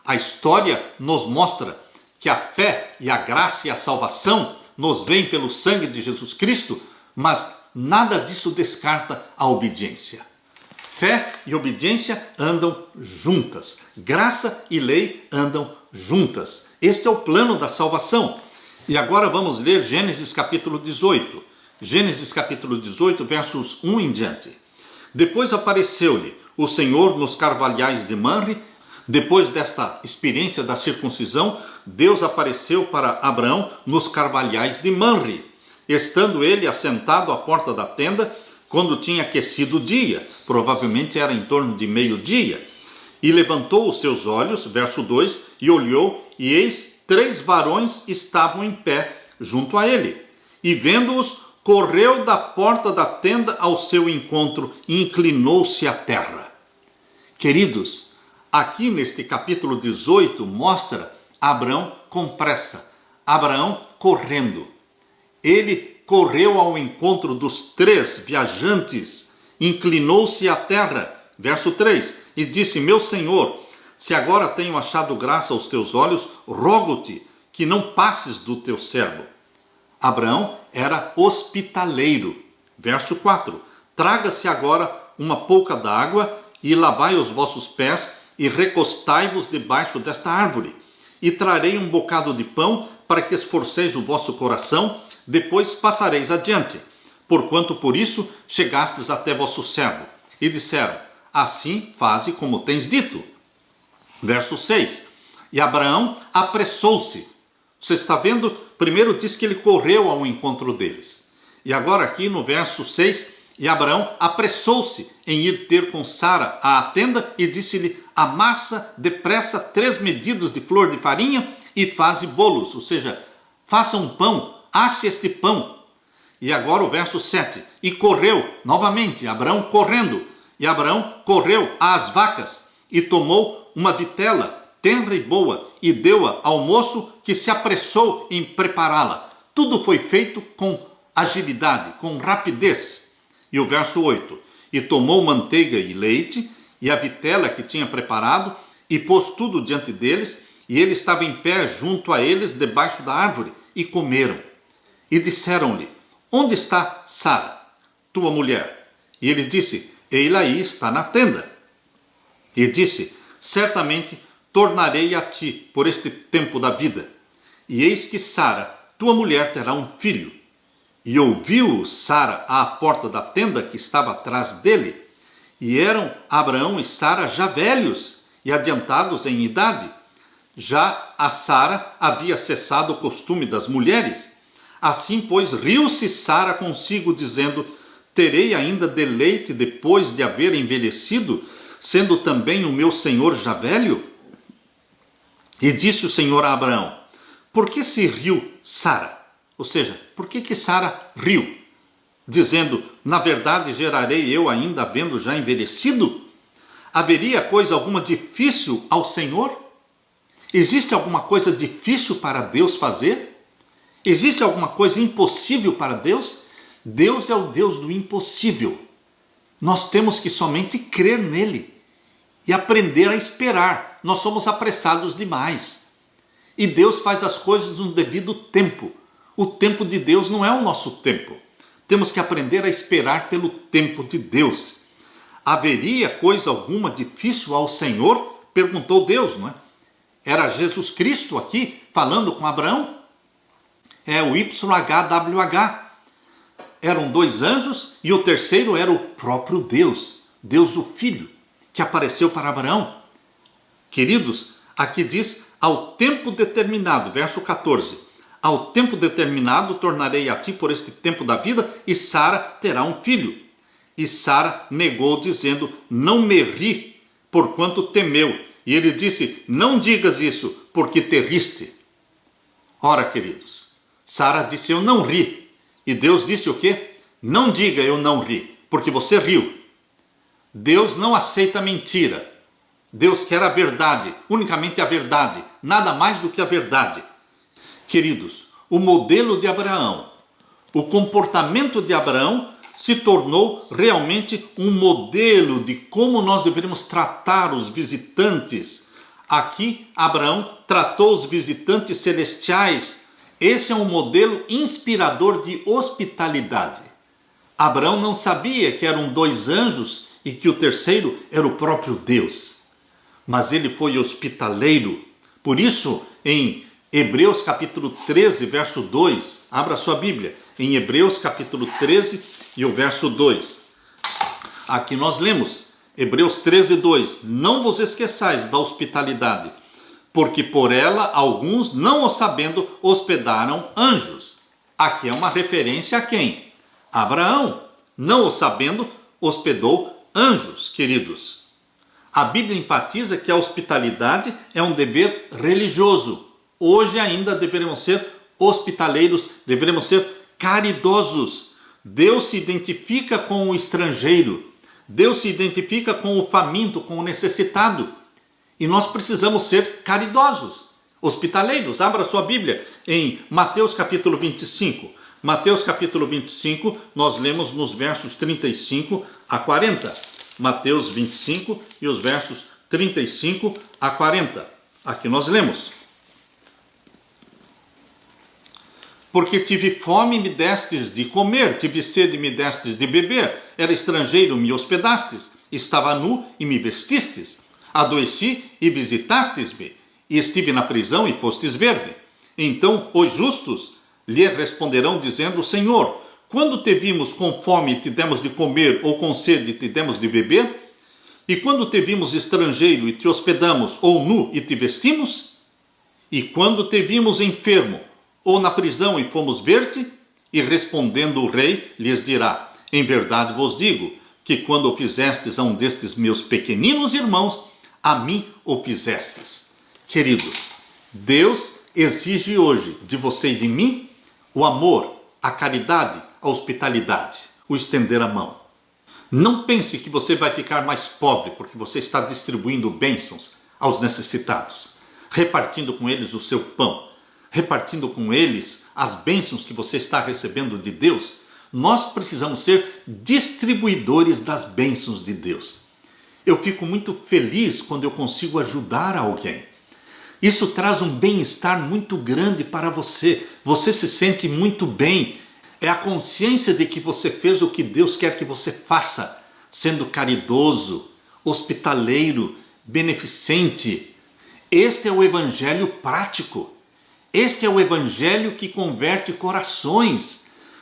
A história nos mostra que a fé e a graça e a salvação nos vêm pelo sangue de Jesus Cristo, mas nada disso descarta a obediência. Fé e obediência andam juntas. Graça e lei andam juntas. Este é o plano da salvação. E agora vamos ler Gênesis capítulo 18. Gênesis capítulo 18, versos 1 em diante. Depois apareceu-lhe o Senhor nos carvalhais de Manre. Depois desta experiência da circuncisão, Deus apareceu para Abraão nos carvalhais de Manre, estando ele assentado à porta da tenda, quando tinha aquecido o dia, provavelmente era em torno de meio-dia, e levantou os seus olhos, verso 2, e olhou, e eis 3 varões estavam em pé junto a ele, e vendo-os, correu da porta da tenda ao seu encontro e inclinou-se à terra. Queridos, aqui neste capítulo 18 mostra Abraão com pressa, Abraão correndo. Ele correu ao encontro dos 3 viajantes, inclinou-se à terra, verso 3, e disse: meu Senhor, se agora tenho achado graça aos teus olhos, rogo-te que não passes do teu servo. Abraão era hospitaleiro, verso 4, traga-se agora uma pouca d'água e lavai os vossos pés e recostai-vos debaixo desta árvore, e trarei um bocado de pão para que esforceis o vosso coração, depois passareis adiante, porquanto por isso chegastes até vosso servo. E disseram: assim faze como tens dito. Verso 6, e Abraão apressou-se. Você está vendo primeiro diz que ele correu ao encontro deles. E agora aqui no verso 6, e Abraão apressou-se em ir ter com Sara à tenda e disse-lhe: amassa depressa 3 medidas de flor de farinha e faze bolos, ou seja, faça um pão, asse este pão. E agora o verso 7, e correu, novamente, Abraão correndo, e Abraão correu às vacas e tomou uma vitela tenra e boa e deu-a ao moço, que se apressou em prepará-la. Tudo foi feito com agilidade, com rapidez. E o verso 8, e tomou manteiga e leite e a vitela que tinha preparado e pôs tudo diante deles, e ele estava em pé junto a eles debaixo da árvore, e comeram. E disseram-lhe: onde está Sara, tua mulher? E ele disse: ei-la aí, está na tenda. E disse: certamente tornarei a ti por este tempo da vida, e eis que Sara, tua mulher, terá um filho. E ouviu Sara à porta da tenda que estava atrás dele, e eram Abraão e Sara já velhos e adiantados em idade. Já a Sara havia cessado o costume das mulheres. Assim, pois, riu-se Sara consigo, dizendo: terei ainda deleite depois de haver envelhecido, sendo também o meu senhor já velho? E disse o Senhor a Abraão: por que se riu Sara? Ou seja, por que Sara riu? Dizendo: na verdade gerarei eu ainda havendo já envelhecido? Haveria coisa alguma difícil ao Senhor? Existe alguma coisa difícil para Deus fazer? Existe alguma coisa impossível para Deus? Deus é o Deus do impossível. Nós temos que somente crer nele e aprender a esperar. Nós somos apressados demais. E Deus faz as coisas no devido tempo. O tempo de Deus não é o nosso tempo. Temos que aprender a esperar pelo tempo de Deus. Haveria coisa alguma difícil ao Senhor? Perguntou Deus, não é? Era Jesus Cristo aqui falando com Abraão? É o YHWH. Eram 2 anjos e o terceiro era o próprio Deus, Deus o Filho, que apareceu para Abraão. Queridos, aqui diz: ao tempo determinado, verso 14, ao tempo determinado tornarei a ti por este tempo da vida, e Sara terá um filho. E Sara negou, dizendo: não me ri, porquanto temeu. E ele disse: não digas isso, porque te riste. Ora, queridos, Sara disse: eu não ri. E Deus disse o quê? Não diga eu não ri, porque você riu. Deus não aceita mentira. Deus quer a verdade, unicamente a verdade, nada mais do que a verdade. Queridos, o modelo de Abraão, o comportamento de Abraão se tornou realmente um modelo de como nós deveríamos tratar os visitantes. Aqui, Abraão tratou os visitantes celestiais. Esse é um modelo inspirador de hospitalidade. Abraão não sabia que eram 2 anjos e que o terceiro era o próprio Deus. Mas ele foi hospitaleiro. Por isso, em Hebreus capítulo 13, verso 2, abra sua Bíblia, em Hebreus capítulo 13 e o verso 2. Aqui nós lemos, Hebreus 13, 2, não vos esqueçais da hospitalidade, porque por ela alguns, não o sabendo, hospedaram anjos. Aqui é uma referência a quem? Abraão, não o sabendo, hospedou anjos, queridos. A Bíblia enfatiza que a hospitalidade é um dever religioso. Hoje ainda deveremos ser hospitaleiros, deveremos ser caridosos. Deus se identifica com o estrangeiro. Deus se identifica com o faminto, com o necessitado. E nós precisamos ser caridosos, hospitaleiros. Abra sua Bíblia em Mateus capítulo 25. Mateus capítulo 25, nós lemos nos versos 35 a 40. Mateus 25 e os versos 35 a 40. Aqui nós lemos: porque tive fome, me destes de comer, tive sede, me destes de beber, era estrangeiro, me hospedastes, estava nu e me vestistes, adoeci e visitastes-me, e estive na prisão e fostes ver-me. Então os justos lhe responderão dizendo: Senhor, quando te vimos com fome e te demos de comer, ou com sede e te demos de beber? E quando te vimos estrangeiro e te hospedamos, ou nu e te vestimos? E quando te vimos enfermo, ou na prisão e fomos ver-te? E respondendo o rei, lhes dirá: em verdade vos digo, que quando o fizestes a um destes meus pequeninos irmãos, a mim o fizestes. Queridos, Deus exige hoje de você e de mim o amor, a caridade, a hospitalidade, o estender a mão. Não pense que você vai ficar mais pobre porque você está distribuindo bênçãos aos necessitados, repartindo com eles o seu pão, repartindo com eles as bênçãos que você está recebendo de Deus. Nós precisamos ser distribuidores das bênçãos de Deus. Eu fico muito feliz quando eu consigo ajudar alguém. Isso traz um bem-estar muito grande para você. Você se sente muito bem. É a consciência de que você fez o que Deus quer que você faça, sendo caridoso, hospitaleiro, beneficente. Este é o evangelho prático. Este é o evangelho que converte corações,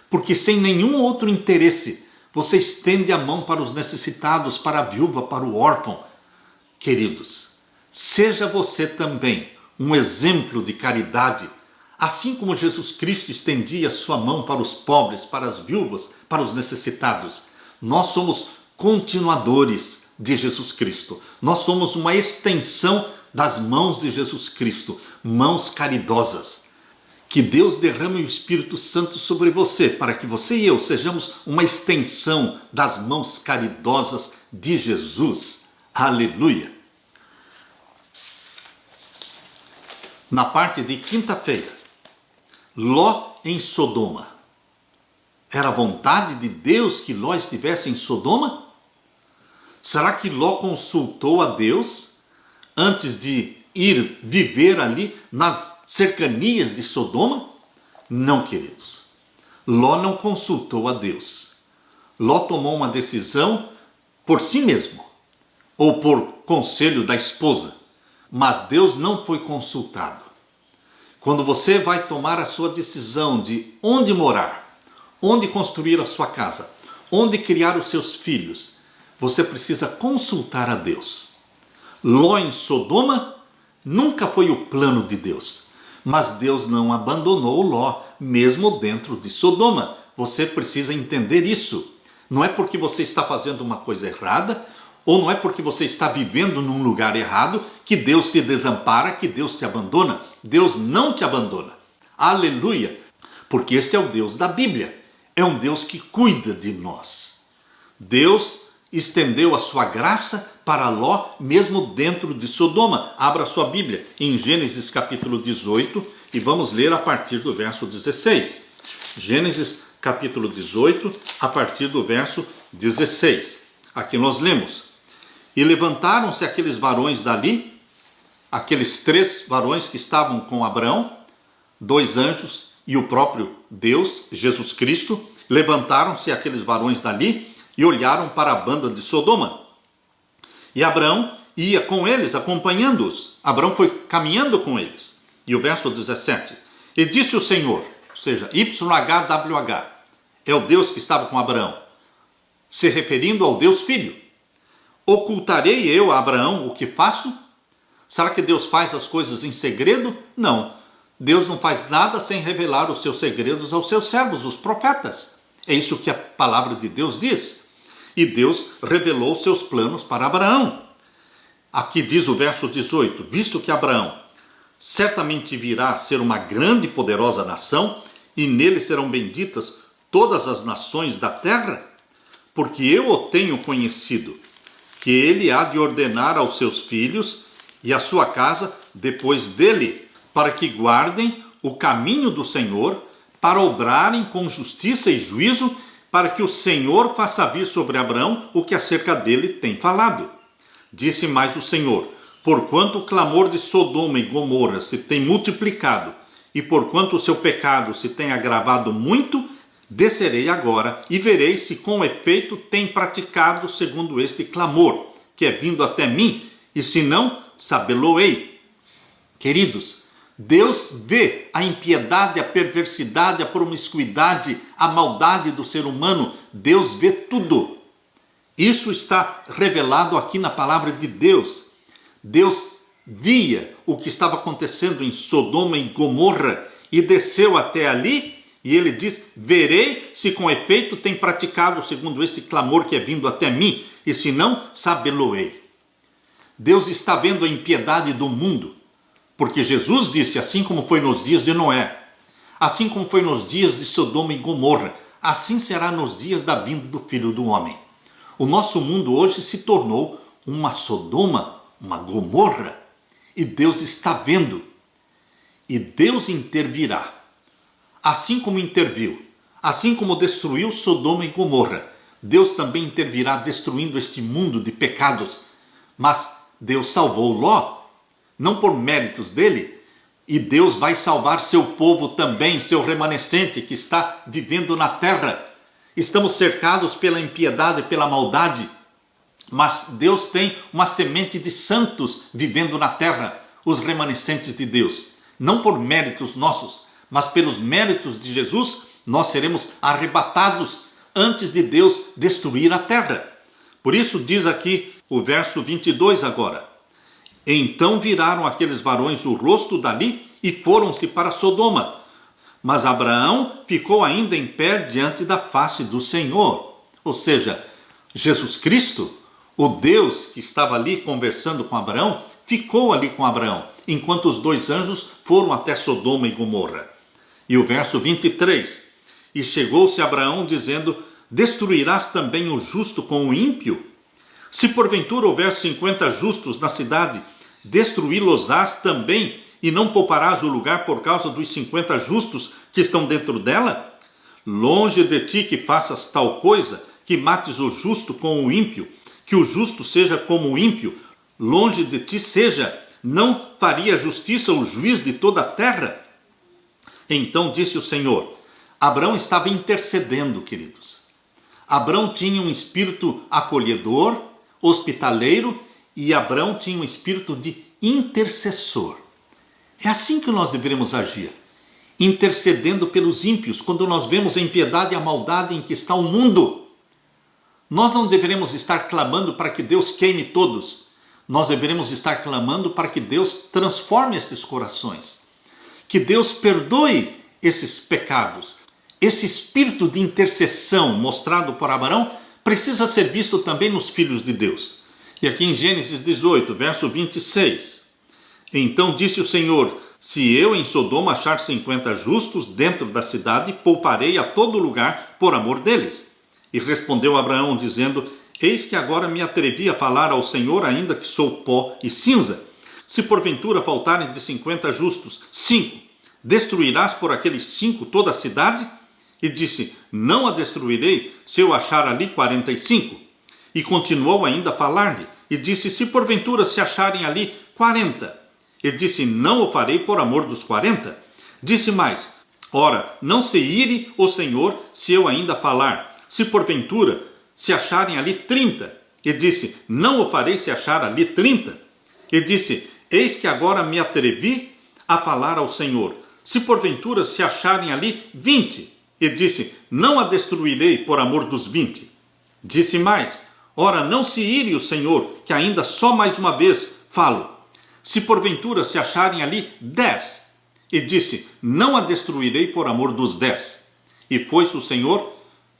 porque sem nenhum outro interesse, você estende a mão para os necessitados, para a viúva, para o órfão. Queridos, seja você também um exemplo de caridade, assim como Jesus Cristo estendia sua mão para os pobres, para as viúvas, para os necessitados. Nós somos continuadores de Jesus Cristo. Nós somos uma extensão das mãos de Jesus Cristo, mãos caridosas. Que Deus derrame o Espírito Santo sobre você, para que você e eu sejamos uma extensão das mãos caridosas de Jesus. Aleluia! Na parte de quinta-feira, Ló em Sodoma. Era a vontade de Deus que Ló estivesse em Sodoma? Será que Ló consultou a Deus antes de ir viver ali nas cercanias de Sodoma? Não, queridos. Ló não consultou a Deus. Ló tomou uma decisão por si mesmo, ou por conselho da esposa, mas Deus não foi consultado. Quando você vai tomar a sua decisão de onde morar, onde construir a sua casa, onde criar os seus filhos, você precisa consultar a Deus. Ló em Sodoma nunca foi o plano de Deus, mas Deus não abandonou Ló, mesmo dentro de Sodoma. Você precisa entender isso. Não é porque você está fazendo uma coisa errada, ou não é porque você está vivendo num lugar errado, que Deus te desampara, que Deus te abandona. Deus não te abandona. Aleluia! Porque este é o Deus da Bíblia. É um Deus que cuida de nós. Deus estendeu a sua graça para Ló, mesmo dentro de Sodoma. Abra sua Bíblia em Gênesis capítulo 18 e vamos ler a partir do verso 16. Gênesis capítulo 18, a partir do verso 16. Aqui nós lemos: e levantaram-se aqueles varões dali, aqueles 3 varões que estavam com Abraão, 2 anjos e o próprio Deus, Jesus Cristo. Levantaram-se aqueles varões dali e olharam para a banda de Sodoma. E Abraão ia com eles, acompanhando-os. Abraão foi caminhando com eles. E o verso 17. E disse o Senhor, ou seja, YHWH, é o Deus que estava com Abraão, se referindo ao Deus Filho. Ocultarei eu a Abraão o que faço? Será que Deus faz as coisas em segredo? Não. Deus não faz nada sem revelar os seus segredos aos seus servos, os profetas. É isso que a palavra de Deus diz. E Deus revelou seus planos para Abraão. Aqui diz o verso 18: visto que Abraão certamente virá a ser uma grande e poderosa nação, e nele serão benditas todas as nações da terra, porque eu o tenho conhecido, que ele há de ordenar aos seus filhos e à sua casa depois dele, para que guardem o caminho do Senhor, para obrarem com justiça e juízo, para que o Senhor faça vir sobre Abraão o que acerca dele tem falado. Disse mais o Senhor: porquanto o clamor de Sodoma e Gomorra se tem multiplicado, e porquanto o seu pecado se tem agravado muito, descerei agora e verei se com efeito tem praticado segundo este clamor, que é vindo até mim, e se não, sabê-lo-ei. Queridos, Deus vê a impiedade, a perversidade, a promiscuidade, a maldade do ser humano. Deus vê tudo. Isso está revelado aqui na palavra de Deus. Deus via o que estava acontecendo em Sodoma e Gomorra, e desceu até ali, e ele diz: verei se com efeito tem praticado segundo esse clamor que é vindo até mim, e se não, sabê-lo-ei. Deus está vendo a impiedade do mundo, porque Jesus disse, assim como foi nos dias de Noé, assim como foi nos dias de Sodoma e Gomorra, assim será nos dias da vinda do Filho do Homem. O nosso mundo hoje se tornou uma Sodoma, uma Gomorra, e Deus está vendo, e Deus intervirá. Assim como interviu, assim como destruiu Sodoma e Gomorra, Deus também intervirá destruindo este mundo de pecados. Mas Deus salvou Ló, não por méritos dele, e Deus vai salvar seu povo também, seu remanescente que está vivendo na terra. Estamos cercados pela impiedade, pela maldade, mas Deus tem uma semente de santos vivendo na terra, os remanescentes de Deus. Não por méritos nossos, mas pelos méritos de Jesus, nós seremos arrebatados antes de Deus destruir a terra. Por isso diz aqui o verso 22 agora: então viraram aqueles varões o rosto dali e foram-se para Sodoma. Mas Abraão ficou ainda em pé diante da face do Senhor. Ou seja, Jesus Cristo, o Deus que estava ali conversando com Abraão, ficou ali com Abraão, enquanto os dois anjos foram até Sodoma e Gomorra. E o verso 23, e chegou-se Abraão dizendo: destruirás também o justo com o ímpio? Se porventura houver 50 justos na cidade, destruí-los-ás também, e não pouparás o lugar por causa dos 50 justos que estão dentro dela? Longe de ti que faças tal coisa, que mates o justo com o ímpio, que o justo seja como o ímpio, longe de ti seja, não faria justiça o juiz de toda a terra? Então disse o Senhor. Abraão estava intercedendo, queridos. Abraão tinha um espírito acolhedor, hospitaleiro, e Abraão tinha um espírito de intercessor. É assim que nós devemos agir, intercedendo pelos ímpios, quando nós vemos a impiedade e a maldade em que está o mundo. Nós não deveremos estar clamando para que Deus queime todos. Nós deveremos estar clamando para que Deus transforme esses corações, que Deus perdoe esses pecados. Esse espírito de intercessão mostrado por Abraão precisa ser visto também nos filhos de Deus. E aqui em Gênesis 18, verso 26. Então disse o Senhor: se eu em Sodoma achar 50 justos dentro da cidade, pouparei a todo lugar por amor deles. E respondeu Abraão dizendo: eis que agora me atrevi a falar ao Senhor, ainda que sou pó e cinza. Se porventura faltarem de 50 justos 5, destruirás por aqueles 5 toda a cidade? E disse: não a destruirei se eu achar ali 45. E continuou ainda a falar-lhe, e disse: se porventura se acharem ali 40. E disse: não o farei por amor dos 40. Disse mais: ora, não se ire o Senhor se eu ainda falar, se porventura se acharem ali 30. E disse: não o farei se achar ali 30. E disse: eis que agora me atrevi a falar ao Senhor, se porventura se acharem ali 20. E disse: não a destruirei por amor dos 20. Disse mais: ora, não se ire o Senhor, que ainda só mais uma vez falo, se porventura se acharem ali 10. E disse: não a destruirei por amor dos 10. E foi-se o Senhor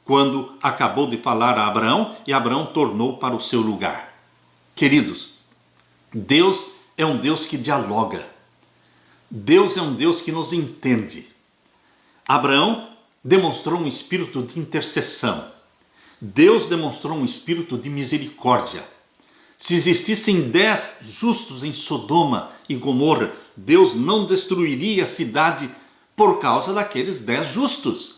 quando acabou de falar a Abraão, e Abraão tornou para o seu lugar. Queridos, Deus é um Deus que dialoga. Deus é um Deus que nos entende. Abraão demonstrou um espírito de intercessão. Deus demonstrou um espírito de misericórdia. Se existissem 10 justos em Sodoma e Gomorra, Deus não destruiria a cidade por causa daqueles 10 justos.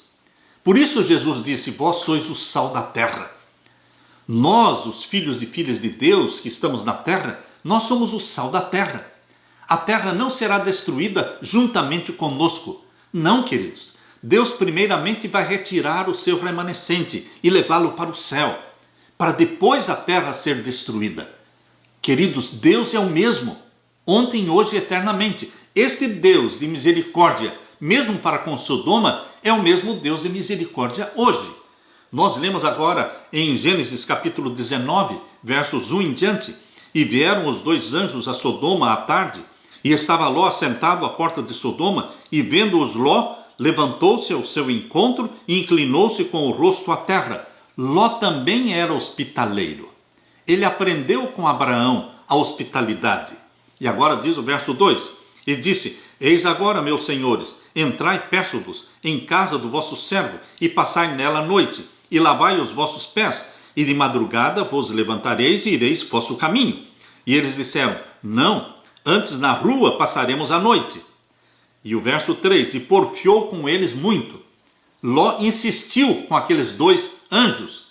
Por isso Jesus disse: vós sois o sal da terra. Nós, os filhos e filhas de Deus que estamos na terra, nós somos o sal da terra. A terra não será destruída juntamente conosco. Não, queridos. Deus primeiramente vai retirar o seu remanescente e levá-lo para o céu, para depois a terra ser destruída. Queridos, Deus é o mesmo, ontem, hoje e eternamente. Este Deus de misericórdia, mesmo para com Sodoma, é o mesmo Deus de misericórdia hoje. Nós lemos agora em Gênesis capítulo 19, versos 1 em diante: e vieram os 2 anjos a Sodoma à tarde, E estava Ló assentado à porta de Sodoma, e vendo-os Ló, levantou-se ao seu encontro e inclinou-se com o rosto à terra. Ló também era hospitaleiro. Ele aprendeu com Abraão a hospitalidade. E agora diz o verso 2, e disse: eis agora, meus senhores, entrai, peço-vos, em casa do vosso servo, e passai nela a noite, e lavai os vossos pés, e de madrugada vos levantareis e ireis vosso caminho. E eles disseram: não, antes na rua passaremos a noite. E o verso 3, e porfiou com eles muito. Ló insistiu com aqueles dois anjos.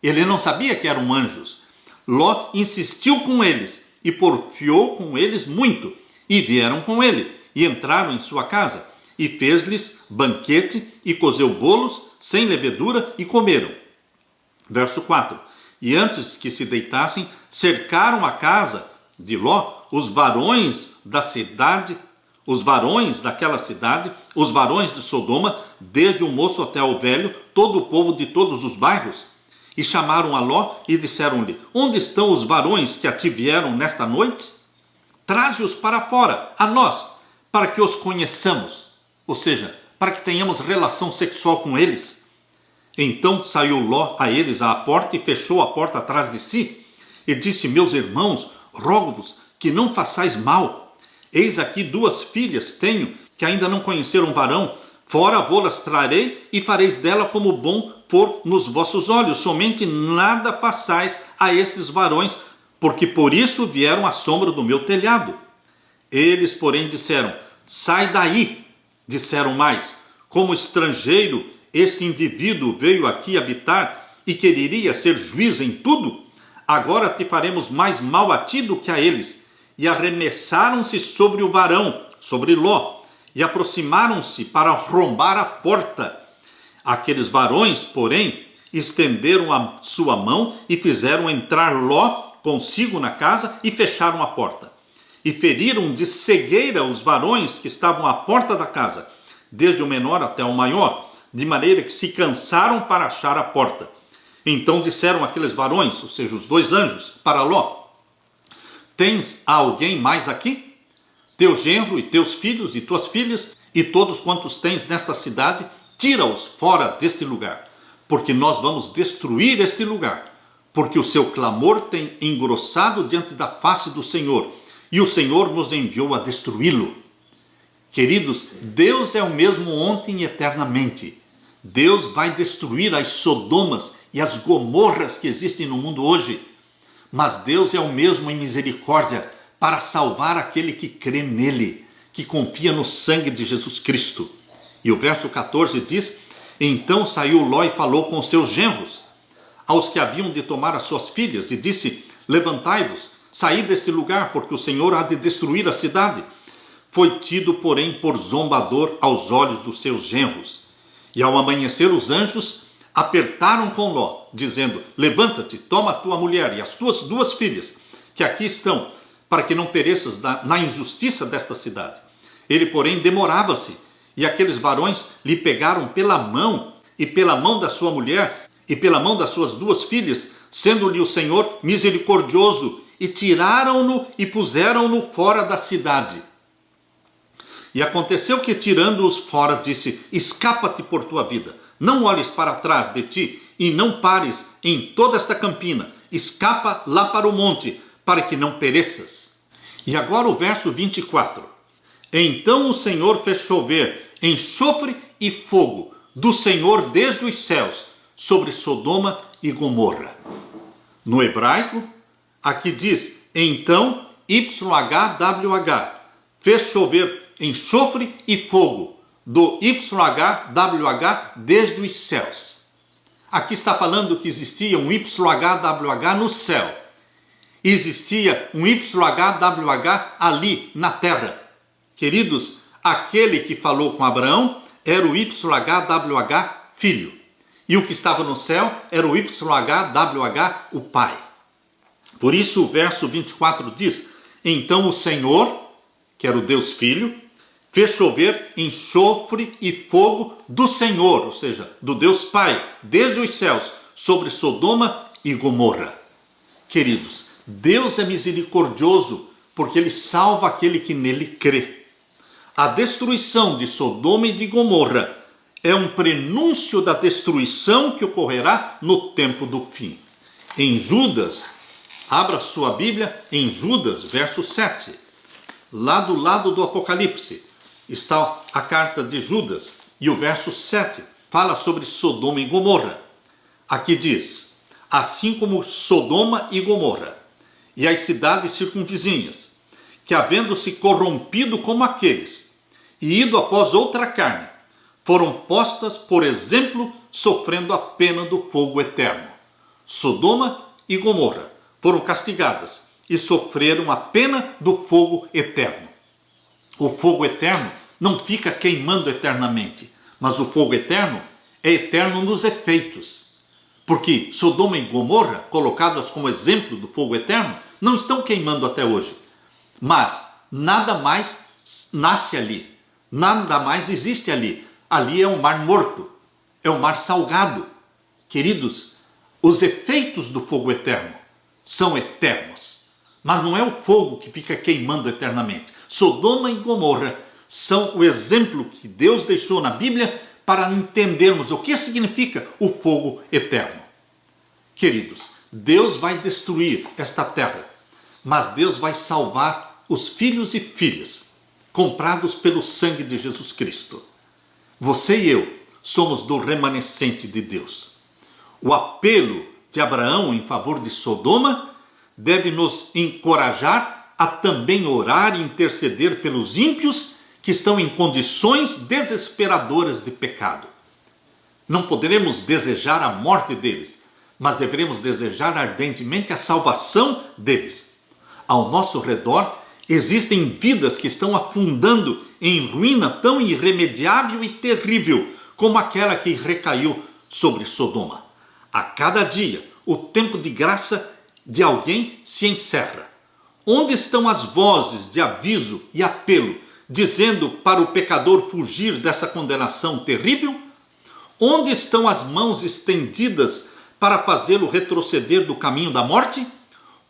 Ele não sabia que eram anjos. Ló insistiu com eles e porfiou com eles muito. E vieram com ele e entraram em sua casa. E fez-lhes banquete e cozeu bolos sem levedura e comeram. Verso 4. E antes que se deitassem, cercaram a casa de Ló os varões da cidade, os varões daquela cidade, os varões de Sodoma, desde o moço até o velho, todo o povo de todos os bairros. E chamaram a Ló e disseram-lhe: onde estão os varões que a ti vieram nesta noite? Traze-os para fora, a nós, para que os conheçamos, ou seja, para que tenhamos relação sexual com eles. Então saiu Ló a eles à porta e fechou a porta atrás de si, e disse: meus irmãos, rogo-vos que não façais mal. Eis aqui 2 filhas tenho, que ainda não conheceram varão. Fora vô-las trarei, e fareis dela como bom for nos vossos olhos. Somente nada façais a estes varões, porque por isso vieram à sombra do meu telhado. Eles, porém, disseram: sai daí. Disseram mais: como estrangeiro, este indivíduo veio aqui habitar e quereria ser juiz em tudo? Agora te faremos mais mal a ti do que a eles. E arremessaram-se sobre o varão, sobre Ló, e aproximaram-se para arrombar a porta. Aqueles varões, porém, estenderam a sua mão e fizeram entrar Ló consigo na casa e fecharam a porta. E feriram de cegueira os varões que estavam à porta da casa, desde o menor até o maior, de maneira que se cansaram para achar a porta. Então disseram aqueles varões, ou seja, os 2 anjos, para Ló: tens alguém mais aqui? Teu genro e teus filhos e tuas filhas e todos quantos tens nesta cidade, tira-os fora deste lugar, porque nós vamos destruir este lugar, porque o seu clamor tem engrossado diante da face do Senhor, e o Senhor nos enviou a destruí-lo. Queridos, Deus é o mesmo ontem e eternamente. Deus vai destruir as Sodomas e as Gomorras que existem no mundo hoje. Mas Deus é o mesmo em misericórdia para salvar aquele que crê nele, que confia no sangue de Jesus Cristo. E o verso 14 diz: então saiu Ló e falou com seus genros, aos que haviam de tomar as suas filhas, e disse: levantai-vos, saí deste lugar, porque o Senhor há de destruir a cidade. Foi tido, porém, por zombador aos olhos dos seus genros. E ao amanhecer os anjos apertaram com Ló, dizendo: levanta-te, toma a tua mulher e as tuas 2 filhas, que aqui estão, para que não pereças na injustiça desta cidade. Ele, porém, demorava-se, e aqueles varões lhe pegaram pela mão, e pela mão da sua mulher, e pela mão das suas 2 filhas, sendo-lhe o Senhor misericordioso, e tiraram-no e puseram-no fora da cidade. E aconteceu que, tirando-os fora, disse: escapa-te por tua vida, não olhes para trás de ti, e não pares em toda esta campina, escapa lá para o monte, para que não pereças. E agora o verso 24. Então o Senhor fez chover enxofre e fogo do Senhor desde os céus sobre Sodoma e Gomorra. No hebraico, aqui diz: então YHWH fez chover enxofre e fogo do YHWH desde os céus. Aqui está falando que existia um YHWH no céu. Existia um YHWH ali na terra. Queridos, aquele que falou com Abraão era o YHWH filho. E o que estava no céu era o YHWH o pai. Por isso o verso 24 diz: então o Senhor, que era o Deus Filho, fez chover enxofre e fogo do Senhor, ou seja, do Deus Pai, desde os céus, sobre Sodoma e Gomorra. Queridos, Deus é misericordioso, porque ele salva aquele que nele crê. A destruição de Sodoma e de Gomorra é um prenúncio da destruição que ocorrerá no tempo do fim. Em Judas, abra sua Bíblia em Judas, verso 7. Lá do lado do Apocalipse está a carta de Judas e o verso 7 fala sobre Sodoma e Gomorra. Aqui diz: assim como Sodoma e Gomorra e as cidades circunvizinhas, que havendo-se corrompido como aqueles e ido após outra carne, foram postas por exemplo, sofrendo a pena do fogo eterno. Sodoma e Gomorra foram castigadas e sofreram a pena do fogo eterno. O fogo eterno não fica queimando eternamente, mas o fogo eterno é eterno nos efeitos. Porque Sodoma e Gomorra, colocadas como exemplo do fogo eterno, não estão queimando até hoje. Mas nada mais nasce ali, nada mais existe ali. Ali é um mar morto, é um mar salgado. Queridos, os efeitos do fogo eterno são eternos, mas não é o fogo que fica queimando eternamente. Sodoma e Gomorra são o exemplo que Deus deixou na Bíblia para entendermos o que significa o fogo eterno. Queridos, Deus vai destruir esta terra, mas Deus vai salvar os filhos e filhas comprados pelo sangue de Jesus Cristo. Você e eu somos do remanescente de Deus. O apelo de Abraão em favor de Sodoma deve nos encorajar a também orar e interceder pelos ímpios que estão em condições desesperadoras de pecado. Não poderemos desejar a morte deles, mas deveremos desejar ardentemente a salvação deles. Ao nosso redor existem vidas que estão afundando em ruína tão irremediável e terrível como aquela que recaiu sobre Sodoma. A cada dia, o tempo de graça de alguém se encerra. Onde estão as vozes de aviso e apelo, dizendo para o pecador fugir dessa condenação terrível? Onde estão as mãos estendidas para fazê-lo retroceder do caminho da morte?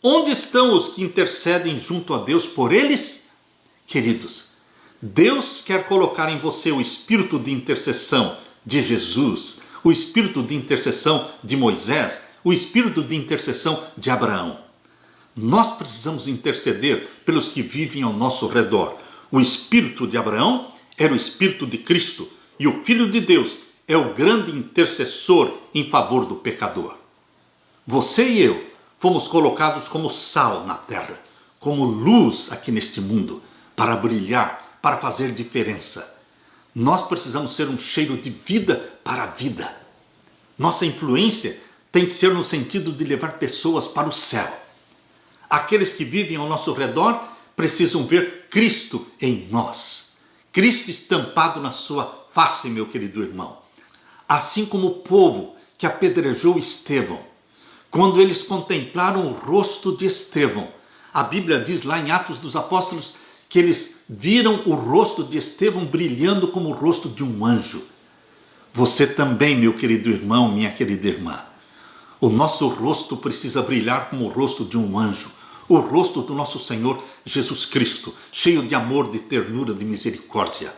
Onde estão os que intercedem junto a Deus por eles? Queridos, Deus quer colocar em você o espírito de intercessão de Jesus, o espírito de intercessão de Moisés, o espírito de intercessão de Abraão. Nós precisamos interceder pelos que vivem ao nosso redor. O espírito de Abraão era o espírito de Cristo e o Filho de Deus é o grande intercessor em favor do pecador. Você e eu fomos colocados como sal na terra, como luz aqui neste mundo, para brilhar, para fazer diferença. Nós precisamos ser um cheiro de vida para a vida. Nossa influência tem que ser no sentido de levar pessoas para o céu. Aqueles que vivem ao nosso redor precisam ver Cristo em nós. Cristo estampado na sua face, meu querido irmão. Assim como o povo que apedrejou Estevão, quando eles contemplaram o rosto de Estevão, a Bíblia diz lá em Atos dos Apóstolos que eles viram o rosto de Estevão brilhando como o rosto de um anjo. Você também, meu querido irmão, minha querida irmã. O nosso rosto precisa brilhar como o rosto de um anjo, o rosto do nosso Senhor Jesus Cristo, cheio de amor, de ternura, de misericórdia.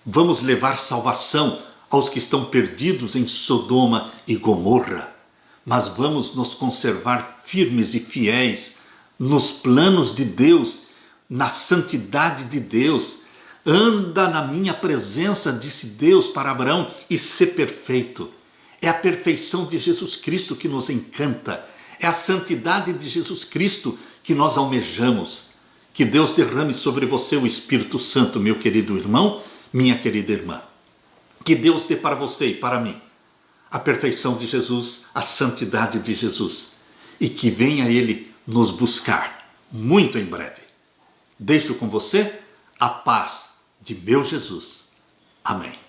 Vamos levar salvação aos que estão perdidos em Sodoma e Gomorra, mas vamos nos conservar firmes e fiéis nos planos de Deus, na santidade de Deus. Anda na minha presença, disse Deus para Abraão, e ser perfeito. É a perfeição de Jesus Cristo que nos encanta. É a santidade de Jesus Cristo que nós almejamos. Que Deus derrame sobre você o Espírito Santo, meu querido irmão, minha querida irmã. Que Deus dê para você e para mim a perfeição de Jesus, a santidade de Jesus. E que venha Ele nos buscar muito em breve. Deixo com você a paz de meu Jesus. Amém.